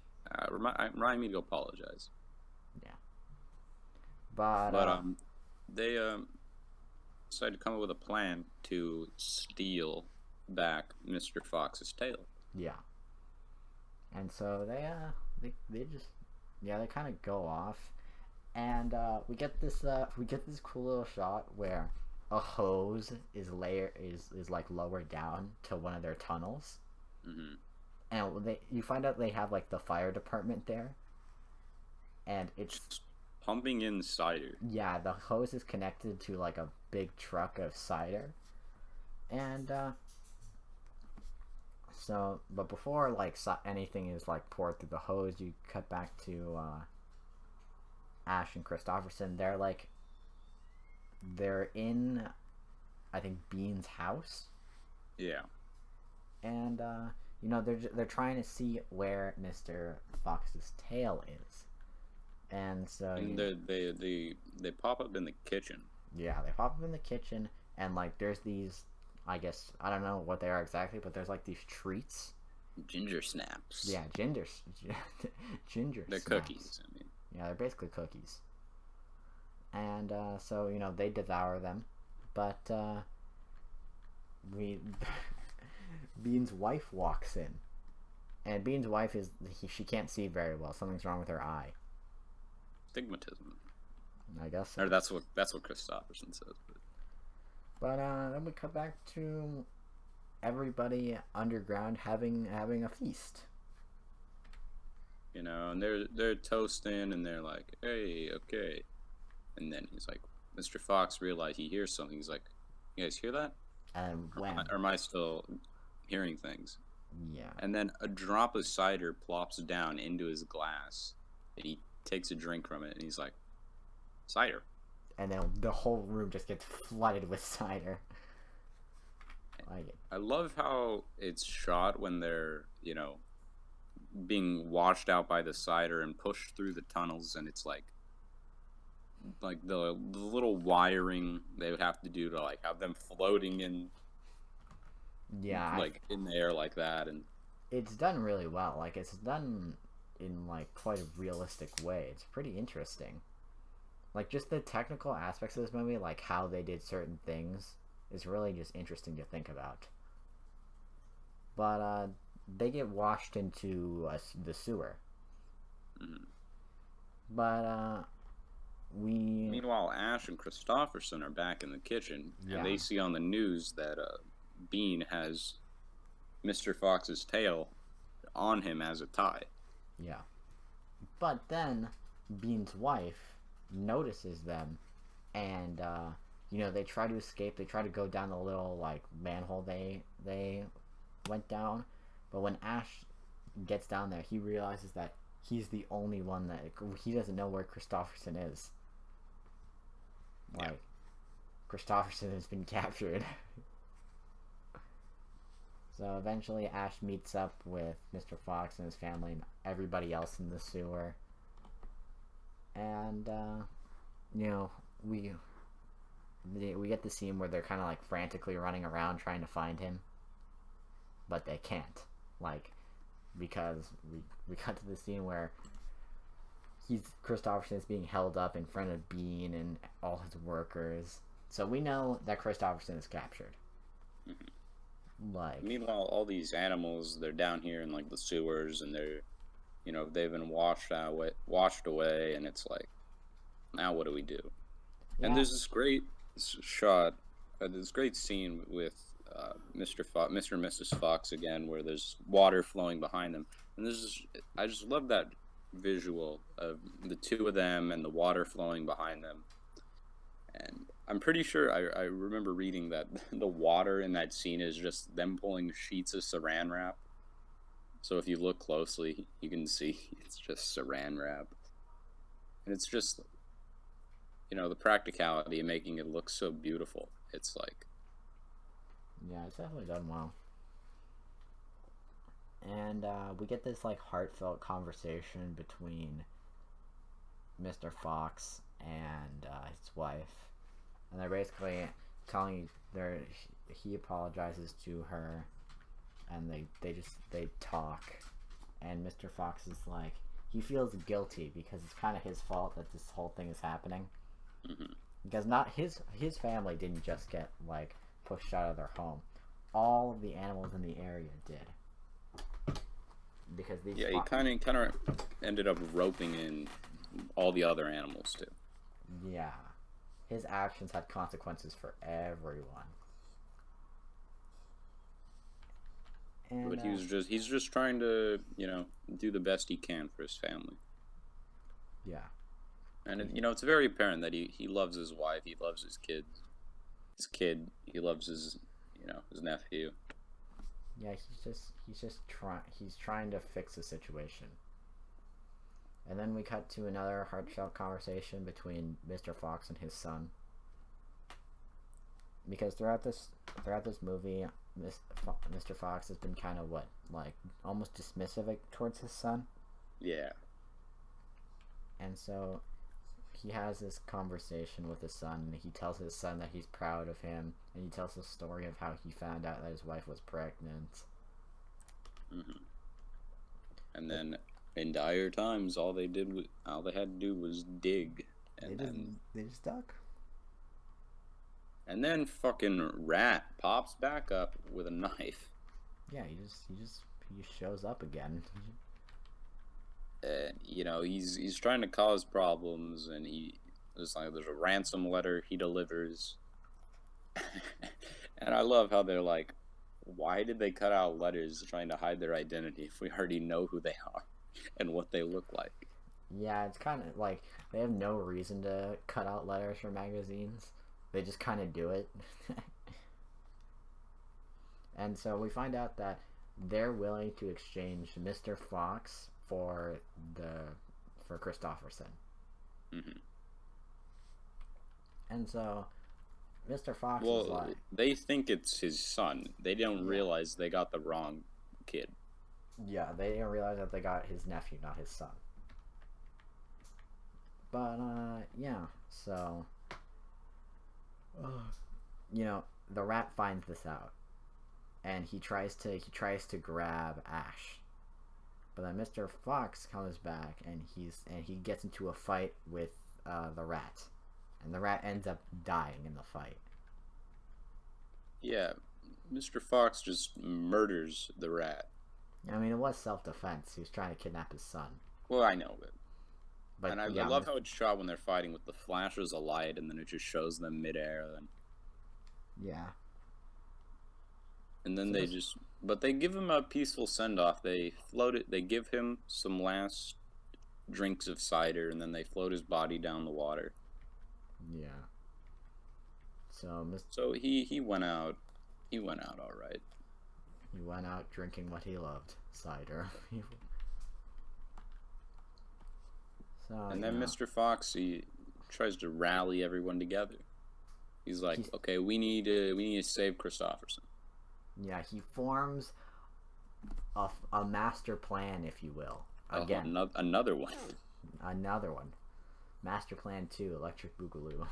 Remind me to go apologize." Yeah. But they decided to come up with a plan to steal back Mr. Fox's tail. Yeah. And so they just they kind of go off, and we get this cool little shot where a hose is like lowered down to one of their tunnels. Mm-hmm. And you find out they have like the fire department there, and it's just pumping in cider. Yeah, the hose is connected to like a big truck of cider, and so, but before like anything is like poured through the hose, you cut back to Ash and Christopherson. They're in, I think, Bean's house. Yeah. And you know, they're trying to see where Mr. Fox's tail is, and so they pop up in the kitchen. Yeah, they pop up in the kitchen, and like there's these, I guess, I don't know what they are exactly, but there's like these treats. Ginger snaps. Yeah, ginger. They're snaps. cookies. I mean. Yeah, they're basically cookies. And so, you know, they devour them, but Bean's wife walks in, and Bean's wife she can't see very well. Something's wrong with her eye. Stigmatism. I guess so. Or that's what Christopherson says. But then we cut back to everybody underground having a feast. You know, and they're toasting, and they're like, "Hey, okay," and then he's like, Mr. Fox realized he hears something. He's like, "You guys hear that?" And when? Or am I still hearing things? Yeah. And then a drop of cider plops down into his glass, and he takes a drink from it, and he's like, "Cider." And then the whole room just gets flooded with cider. I love how it's shot when they're, you know, being washed out by the cider and pushed through the tunnels, and it's like the little wiring they would have to do to like have them floating in, like in the air like that, and it's done really well. Like it's done in like quite a realistic way. It's pretty interesting. Like, just the technical aspects of this movie, like how they did certain things, is really just interesting to think about. But they get washed into the sewer. Mm-hmm. But we Meanwhile, Ash and Christopherson are back in the kitchen, and yeah they see on the news that Bean has Mr. Fox's tail on him as a tie. yeah. But then Bean's wife notices them, and they try to escape. They try to go down the little like manhole they went down, but when Ash gets down there, he realizes that he's the only one that he doesn't know where Christopherson is. Like, Yeah. Christopherson has been captured. So eventually Ash meets up with Mr. Fox and his family and everybody else in the sewer. And, we get the scene where they're kind of like frantically running around trying to find him. But they can't. Like, because we cut to the scene where Christopherson is being held up in front of Bean and all his workers. So we know that Christopherson is captured. Mm-hmm. Like, meanwhile, all these animals, they're down here in like the sewers, and they're, they've been washed away, and it's like, now what do we do? yeah. And there's this great shot, this great scene with Mr. and Mrs. Fox again, where there's water flowing behind them, and I just love that visual of the two of them and the water flowing behind them. And I'm pretty sure I remember reading that the water in that scene is just them pulling sheets of saran wrap. So if you look closely, you can see it's just saran wrap. And it's just, the practicality of making it look so beautiful. It's like... Yeah, it's definitely done well. And we get this like heartfelt conversation between Mr. Fox and his wife, and they're basically telling he apologizes to her, and they talk, and Mr. Fox is like, he feels guilty because it's kind of his fault that this whole thing is happening. Mm-hmm. Because not his family didn't just get like pushed out of their home. All of the animals in the area did. Because these he kind of ended up roping in all the other animals too. Yeah, his actions had consequences for everyone. And, But he's just trying to do the best he can for his family. Yeah. And it's very apparent that he loves his wife, he loves his kids, he loves his his nephew. Yeah, he's trying to fix the situation. And then we cut to another heartfelt conversation between Mr. Fox and his son. Because throughout this movie, Mr. Fox has been kind of almost dismissive towards his son. Yeah. And so he has this conversation with his son, and he tells his son that he's proud of him, and he tells the story of how he found out that his wife was pregnant. Mm-hmm. And then in dire times, all they had to do was dig, and they just dug. And then fucking Rat pops back up with a knife. Yeah, he just shows up again. And he's trying to cause problems, and there's a ransom letter he delivers. And I love how they're like, why did they cut out letters trying to hide their identity if we already know who they are and what they look like? Yeah, it's kind of like they have no reason to cut out letters from magazines. They just kind of do it. And so we find out that they're willing to exchange Mr. Fox for Christopherson. Mm-hmm. And so Mr. Fox is like... they think it's his son. They don't realize they got the wrong kid. Yeah, they didn't realize that they got his nephew, not his son. But, yeah, so... the rat finds this out. And he tries to grab Ash. But then Mr. Fox comes back, and he gets into a fight with the rat, and the rat ends up dying in the fight. Yeah, Mr. Fox just murders the rat. I mean, it was self-defense. He was trying to kidnap his son. Well, I know it. But And I yeah, love how it's shot when they're fighting with the flashes of light, and then it just shows them midair. yeah. And then So they just, but they give him a peaceful send off. They float it. They give him some last drinks of cider, and then they float his body down the water. Yeah. So he went out. He went out all right. He went out drinking what he loved, cider. And then Mr. Fox, he tries to rally everyone together. He's like, okay, we need to save Christopherson. Yeah, he forms a master plan, if you will. Again, another one. Another one. Master Plan 2, Electric Boogaloo.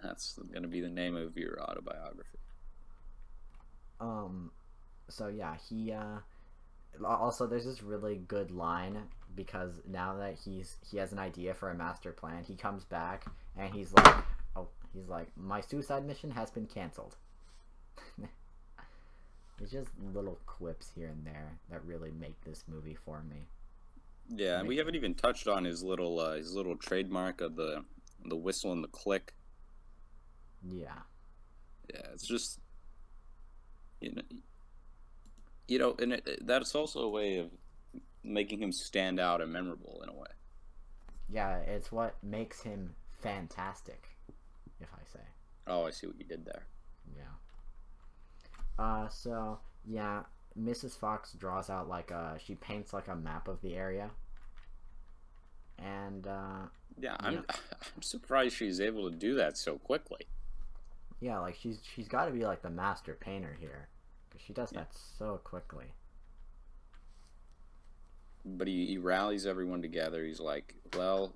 That's gonna be the name of your autobiography. So yeah, he also there's this really good line, because now that he has an idea for a master plan, he comes back and he's like, my suicide mission has been canceled. It's just little quips here and there that really make this movie for me. Yeah, and we haven't even touched on his little trademark of the whistle and the click. Yeah. Yeah, it's just and that's also a way of making him stand out and memorable in a way. Yeah, it's what makes him fantastic, if I say. Oh, I see what you did there. Yeah. So yeah, Mrs. Fox draws out she paints like a map of the area, and yeah, I'm surprised she's able to do that so quickly. Yeah, like she's got to be like the master painter here, because she does that so quickly. But he rallies everyone together. He's like, well,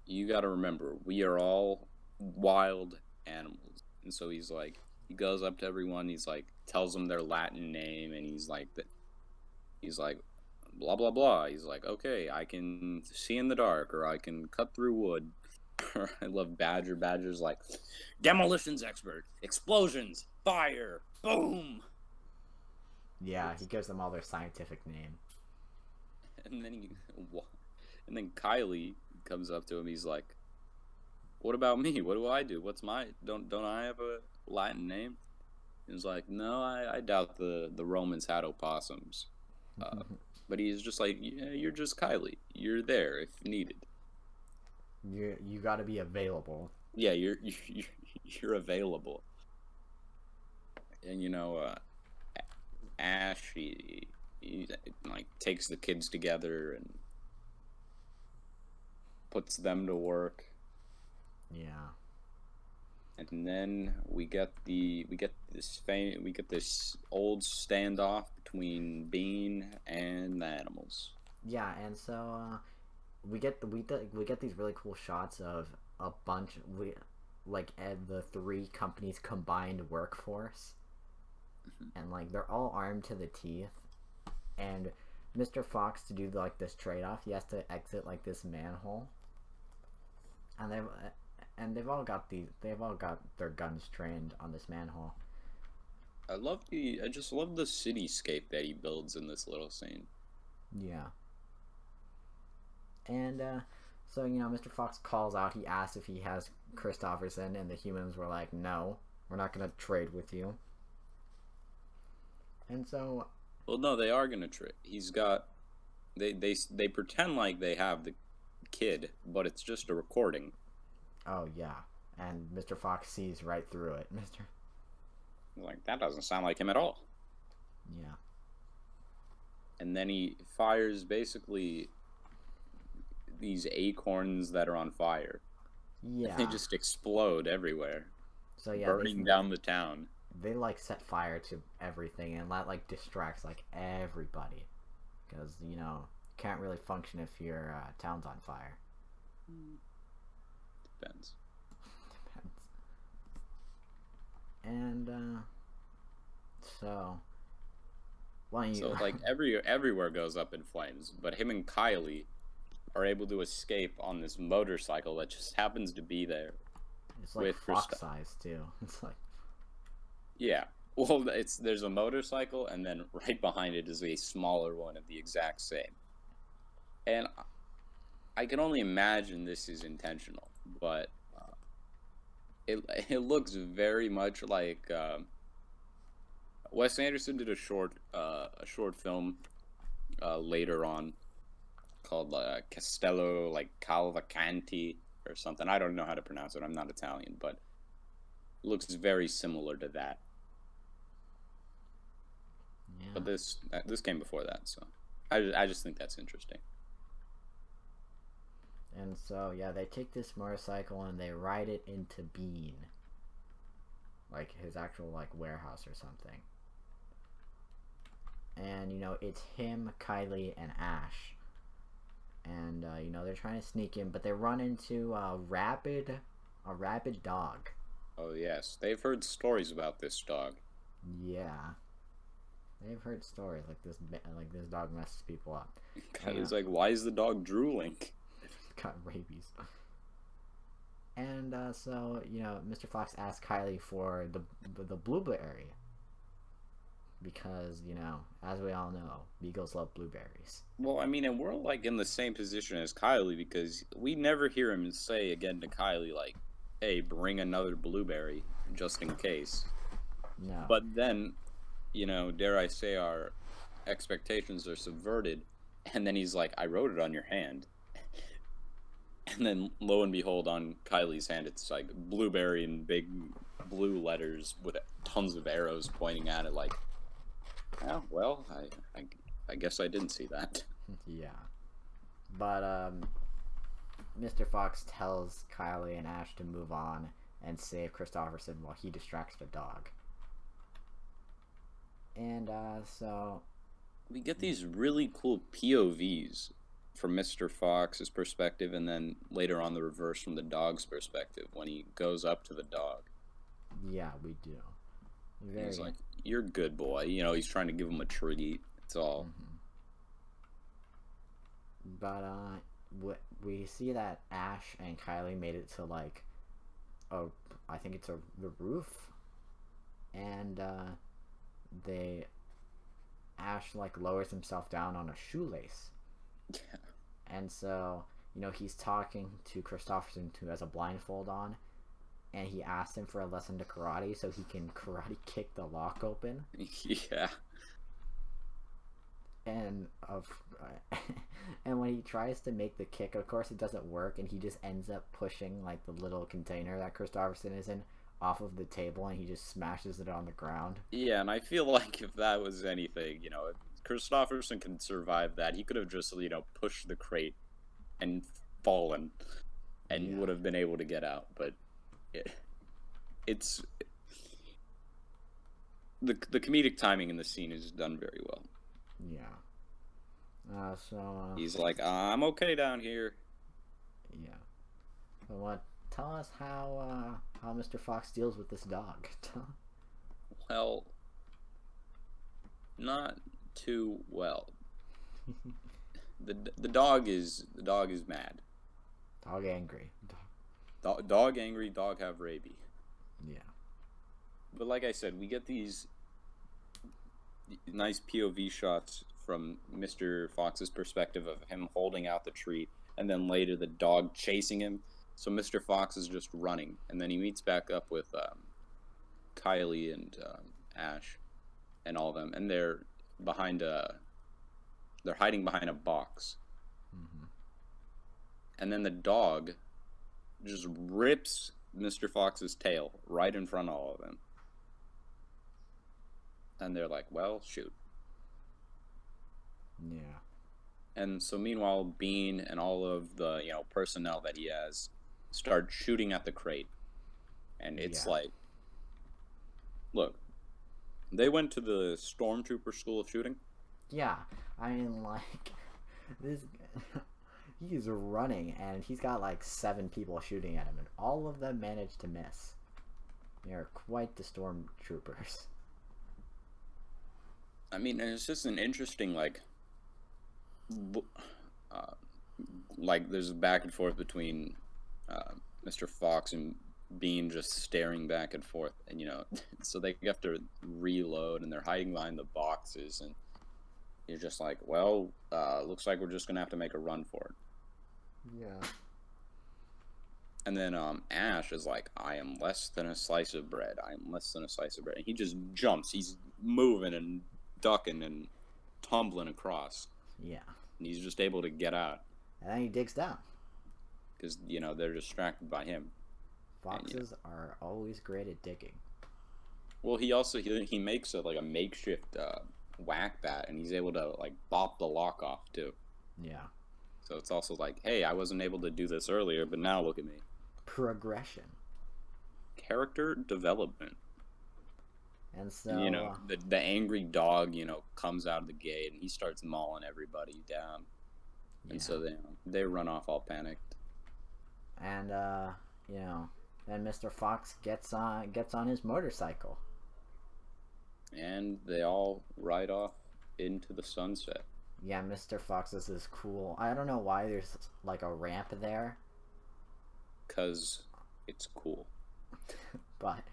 you got to remember, we are all wild animals. And so he goes up to everyone. He's like, tells them their Latin name, and he's like, blah blah blah. He's like, okay, I can see in the dark, or I can cut through wood. I love Badger. Badger's like, demolitions expert, explosions, fire, boom. Yeah, he gives them all their scientific name. And then Kylie comes up to him. He's like, what about me? What do I do? What's my, don't I have a Latin name? He's like, no, I doubt the Romans had opossums. But he's just like, yeah, you're just Kylie. You're there if needed. You got to be available. Yeah, you're available. And Ash, he like takes the kids together and puts them to work. Yeah. And then we get this old standoff between Bean and the animals. Yeah, and so we get these really cool shots of a bunch the three companies' combined workforce, and they're all armed to the teeth. And Mr. Fox, to do this trade-off, he has to exit this manhole, and they've all got their guns trained on this manhole. I just love the cityscape that he builds in this little scene. Yeah. And so Mr. Fox calls out. He asks if he has Christopherson, and the humans were like, "No, we're not gonna trade with you." And so, well, no, they are gonna trade. He's got. They pretend like they have the kid, but it's just a recording. Oh yeah, and Mr. Fox sees right through it. Like, that doesn't sound like him at all. Yeah. And then he fires basically these acorns that are on fire. Yeah. And they just explode everywhere. So yeah, burning down the town. They set fire to everything, and that distracts everybody, because can't really function if your town's on fire. Depends. And so everywhere goes up in flames, but him and Kylie are able to escape on this motorcycle that just happens to be there It's like with fox size too. It's like Yeah. Well, there's a motorcycle, and then right behind it is a smaller one of the exact same. And I can only imagine this is intentional, but it it looks very much like Wes Anderson did a short film later on called Castello like Calvacanti or something. I don't know how to pronounce it. I'm not Italian, but it looks very similar to that. yeah. But this came before that, so I just think that's interesting. And so yeah, they take this motorcycle and they ride it into Bean, like his actual like warehouse or something. And you know it's him, Kylie, and Ash. And you know they're trying to sneak in, but they run into a rabid dog. Oh yes, they've heard stories about this dog. Yeah, they've heard stories like this dog messes people up. Kylie's like, why is the dog drooling? Got rabies. And so you know, Mr. Fox asks Kylie for the blueberry because you know, as we all know, beagles love blueberries. Well, I mean, and we're like in the same position as Kylie because we never hear him say again to Kylie like, "Hey, bring another blueberry just in case." No. But then, you know, dare I say, our expectations are subverted, and then he's like, "I wrote it on your hand." And then, lo and behold, on Kylie's hand, it's like blueberry in big blue letters with tons of arrows pointing at it. Like, oh well, I guess I didn't see that. Yeah. But Mr. Fox tells Kylie and Ash to move on and save Christopherson while he distracts the dog. And so We get these really cool POVs from Mr. Fox's perspective, and then later on the reverse from the dog's perspective when he goes up to the dog. yeah, we do. He's like, "You're a good boy." You know, he's trying to give him a treat. It's all. But we see that Ash and Kylie made it to like I think it's the roof, and Ash like lowers himself down on a shoelace. Yeah. And so, you know, he's talking to Christopherson, who has a blindfold on, and he asks him for a lesson to karate so he can karate kick the lock open. Yeah. And and when he tries to make the kick, of course it doesn't work, and he just ends up pushing like the little container that Christopherson is in off of the table, and he just smashes it on the ground. Yeah, and I feel like if that was anything, you know, if Christopherson can survive that, he could have just, you know, pushed the crate and fallen, and he would have been able to get out. But it's the comedic timing in the scene is done very well. Yeah. He's like, "I'm okay down here." Yeah. So tell us how Mr. Fox deals with this dog. Well, not too well. the dog is mad. Dog angry. Dog angry. Dog have rabies. Yeah. But like I said, we get these nice POV shots from Mr. Fox's perspective of him holding out the treat, and then later the dog chasing him. So Mr. Fox is just running, and then he meets back up with Kylie and Ash and all of them, and they're hiding behind a box. Mm-hmm. And then the dog just rips Mr. Fox's tail right in front of all of them. And they're like, well, shoot. Yeah. And so meanwhile, Bean and all of the, you know, personnel that he has start shooting at the crate. And it's like, look, they went to the Stormtrooper School of Shooting. Yeah. I mean, like, this... he's running, and he's got, like, 7 people shooting at him, and all of them managed to miss. They're quite the Stormtroopers. I mean, and it's just an interesting, like like there's a back and forth between Mr. Fox and Bean just staring back and forth, and so they have to reload, and they're hiding behind the boxes, and you're just like, well, looks like we're just gonna have to make a run for it. Yeah. And then Ash is like, I am less than a slice of bread. I am less than a slice of bread. And he just jumps. He's moving and ducking and tumbling across. Yeah. And he's just able to get out. And then he digs down. Because, they're distracted by him. Foxes are always great at digging. Well, he makes a makeshift whack bat, and he's able to, bop the lock off, too. Yeah. So it's also like, hey, I wasn't able to do this earlier, but now look at me. Progression. Character development. And so the angry dog comes out of the gate and he starts mauling everybody down. And so they run off all panicked. And then Mr. Fox gets on his motorcycle. And they all ride off into the sunset. Yeah, Mr. Fox is this cool. I don't know why there's a ramp there. 'Cause it's cool. But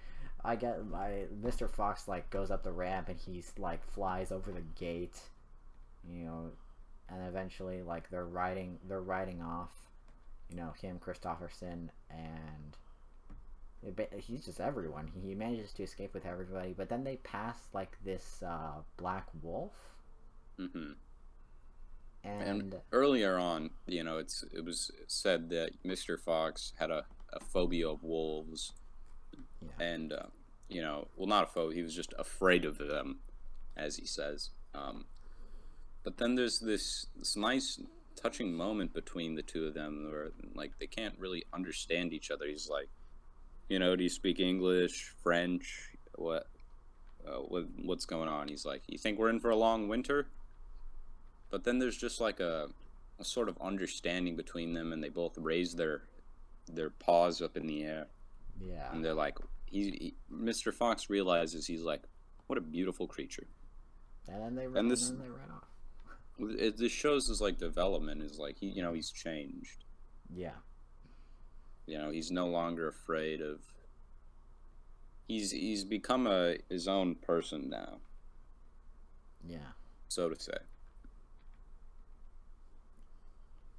Mr. Fox goes up the ramp and he's flies over the gate, and eventually they're riding off, him, Christopherson, and he's just everyone. He manages to escape with everybody, but then they pass this black wolf. Mm-hmm. And earlier on, it was said that Mr. Fox had a phobia of wolves. Yeah. And, well, not a phobia, he was just afraid of them, as he says. But then there's this nice, touching moment between the two of them where, they can't really understand each other. He's like, do you speak English, French? What's going on? He's like, you think we're in for a long winter? But then there's just a sort of understanding between them, and they both raise their paws up in the air. Yeah. And they're like, Mr. Fox realizes he's like, what a beautiful creature. And then they run off. This shows his development is he's changed. Yeah. He's no longer afraid of. He's become his own person now. Yeah. So to say.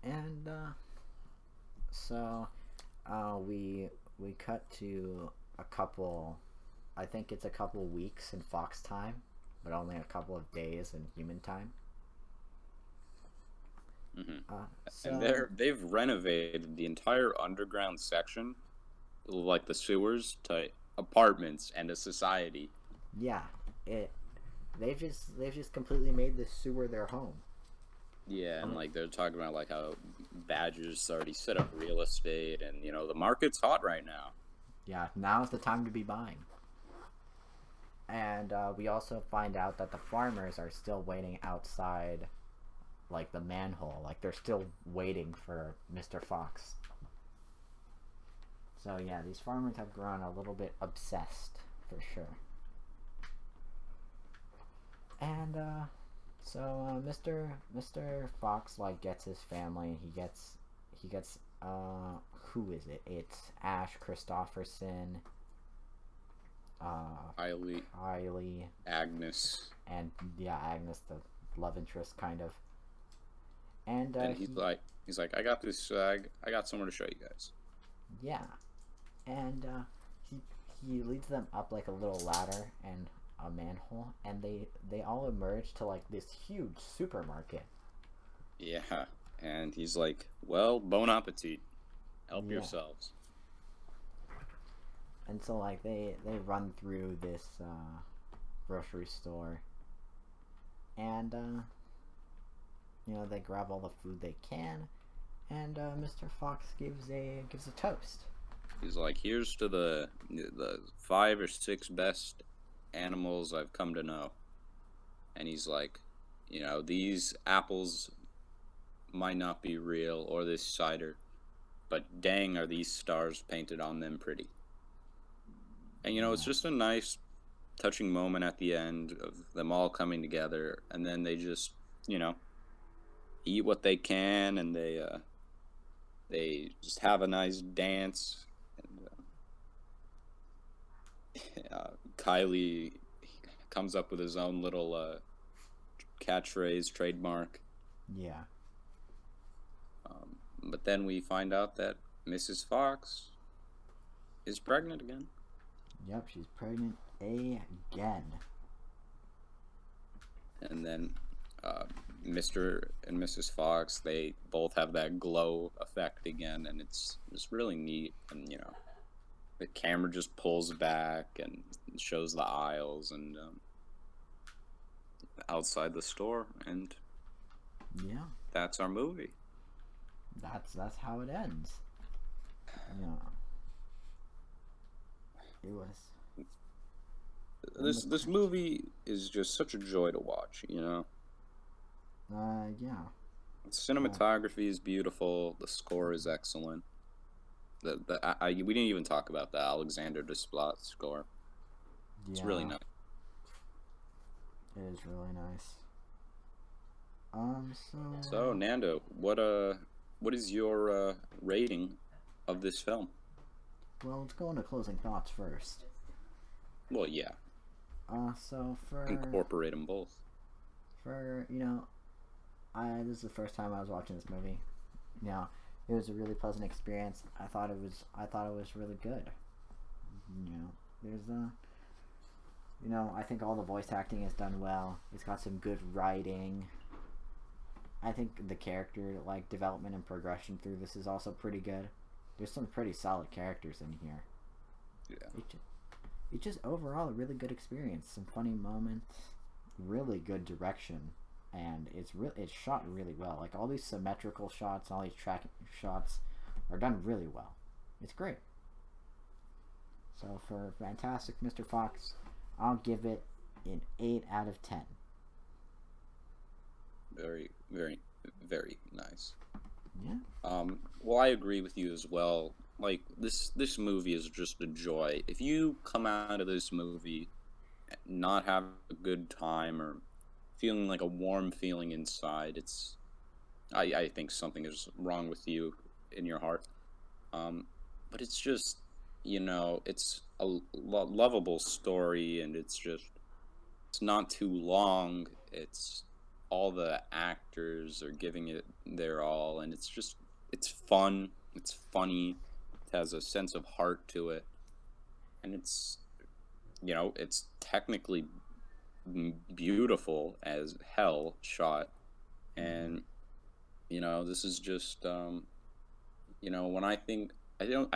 And so we cut to a couple. I think it's a couple weeks in Fox time, but only a couple of days in human time. Mm-hmm. And they've renovated the entire underground section, the sewers, to apartments and a society. Yeah, they've just completely made the sewer their home. Yeah, and they're talking about how Badger's already set up real estate, and the market's hot right now. Yeah, now's the time to be buying. And we also find out that the farmers are still waiting outside, the manhole. They're still waiting for Mr. Fox. So yeah, these farmers have grown a little bit obsessed, for sure. And so Mr. Fox gets his family. He gets who is it? It's Ash, Christopherson, Kylie, Agnes, and Agnes, the love interest kind of. And he's like, I got this. I got somewhere to show you guys. Yeah, and he leads them up a little ladder and a manhole, and they all emerge to this huge supermarket. Yeah, and he's like, well, bon appetit, help yourselves. And so they run through this grocery store, and they grab all the food they can, and Mr. Fox gives a toast. He's like, here's to the 5 or 6 best animals I've come to know. And he's like, these apples might not be real, or this cider, but dang are these stars painted on them pretty. And it's just a nice touching moment at the end of them all coming together, and then they just eat what they can, and they They just have a nice dance, and Kylie comes up with his own little catchphrase, trademark. Yeah. But then we find out that Mrs. Fox is pregnant again. Yep, she's pregnant again. And then Mr. and Mrs. Fox, they both have that glow effect again, and it's really neat. And the camera just pulls back and shows the aisles and outside the store, and Yeah. that's our movie. That's how it ends. Yeah. It was. This movie is just such a joy to watch. Yeah. The cinematography is beautiful. The score is excellent. We didn't even talk about the Alexander Desplat score. Yeah. It's really nice. It is really nice. So Nando, what is your rating of this film? Well, let's go into closing thoughts first. Well, yeah. So for Incorporate them both. This is the first time I was watching this movie. It was a really pleasant experience. I thought it was really good. I think all the voice acting is done well. It's got some good writing. I think the character development and progression through this is also pretty good. There's some pretty solid characters in here. Yeah. It's just overall a really good experience. Some funny moments, really good direction, and it's shot really well. All these symmetrical shots, all these tracking shots are done really well. It's great. So for Fantastic Mr. Fox, I'll give it an 8 out of 10. Very, very, very nice. Yeah. Well, I agree with you as well. This movie is just a joy. If you come out of this movie not having a good time or feeling a warm feeling inside, I think something is wrong with you in your heart. But it's just, it's a lovable story, and it's not too long. It's all the actors are giving it their all, and it's fun. It's funny. It has a sense of heart to it, and it's technically beautiful as hell shot, and this is just when I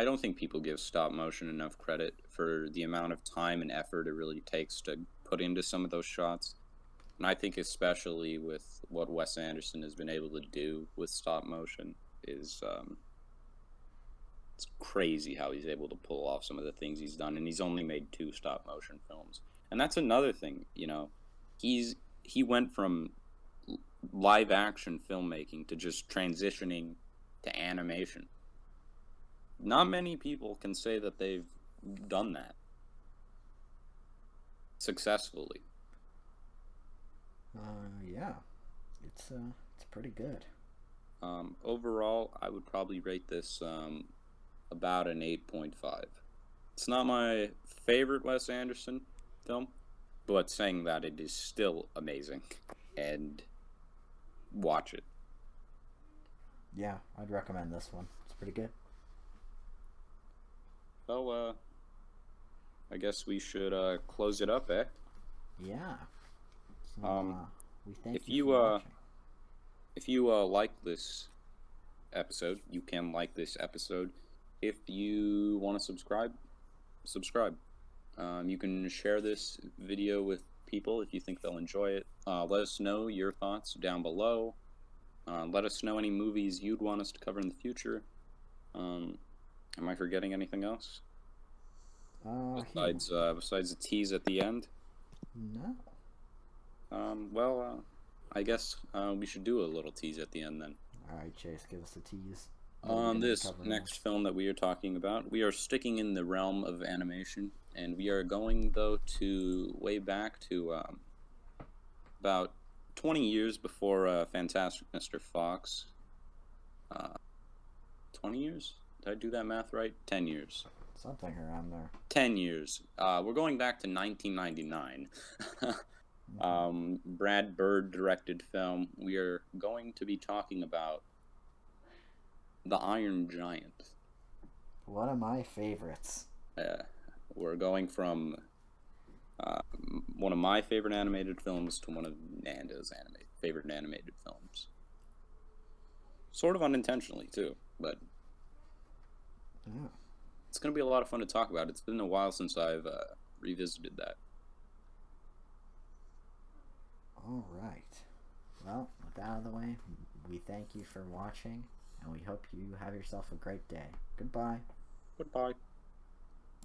don't think people give stop motion enough credit for the amount of time and effort it really takes to put into some of those shots. And I think especially with what Wes Anderson has been able to do with stop motion is it's crazy how he's able to pull off some of the things he's done, and he's only made 2 stop motion films. And that's another thing, he went from live action filmmaking to just transitioning to animation. Not many people can say that they've done that successfully. Yeah, it's pretty good. Overall, I would probably rate this about an 8.5. It's not my favorite Wes Anderson film, but saying that, it is still amazing, and watch it. Yeah, I'd recommend this one. It's pretty good. Well, I guess we should close it up, eh? Yeah. So, we thank if you for watching. If you like this episode, you can like this episode. If you want to subscribe. You can share this video with people if you think they'll enjoy it. Let us know your thoughts down below. Let us know any movies you'd want us to cover in the future. Am I forgetting anything else? Besides the tease at the end? No. Well, I guess we should do a little tease at the end then. Alright, Chase, give us a tease. On this next film that we are talking about, we are sticking in the realm of animation, and we are going, though, to way back to about 20 years before Fantastic Mr. Fox 20 years? Did I do that math right? 10 years. Something around there. 10 years. We're going back to 1999. Brad Bird directed film. We are going to be talking about The Iron Giant. One of my favorites. We're going from one of my favorite animated films to one of Nanda's favorite animated films. Sort of unintentionally, too, but Yeah. it's going to be a lot of fun to talk about. It's been a while since I've revisited that. All right. Well, with that out of the way, we thank you for watching, and we hope you have yourself a great day. Goodbye. Goodbye.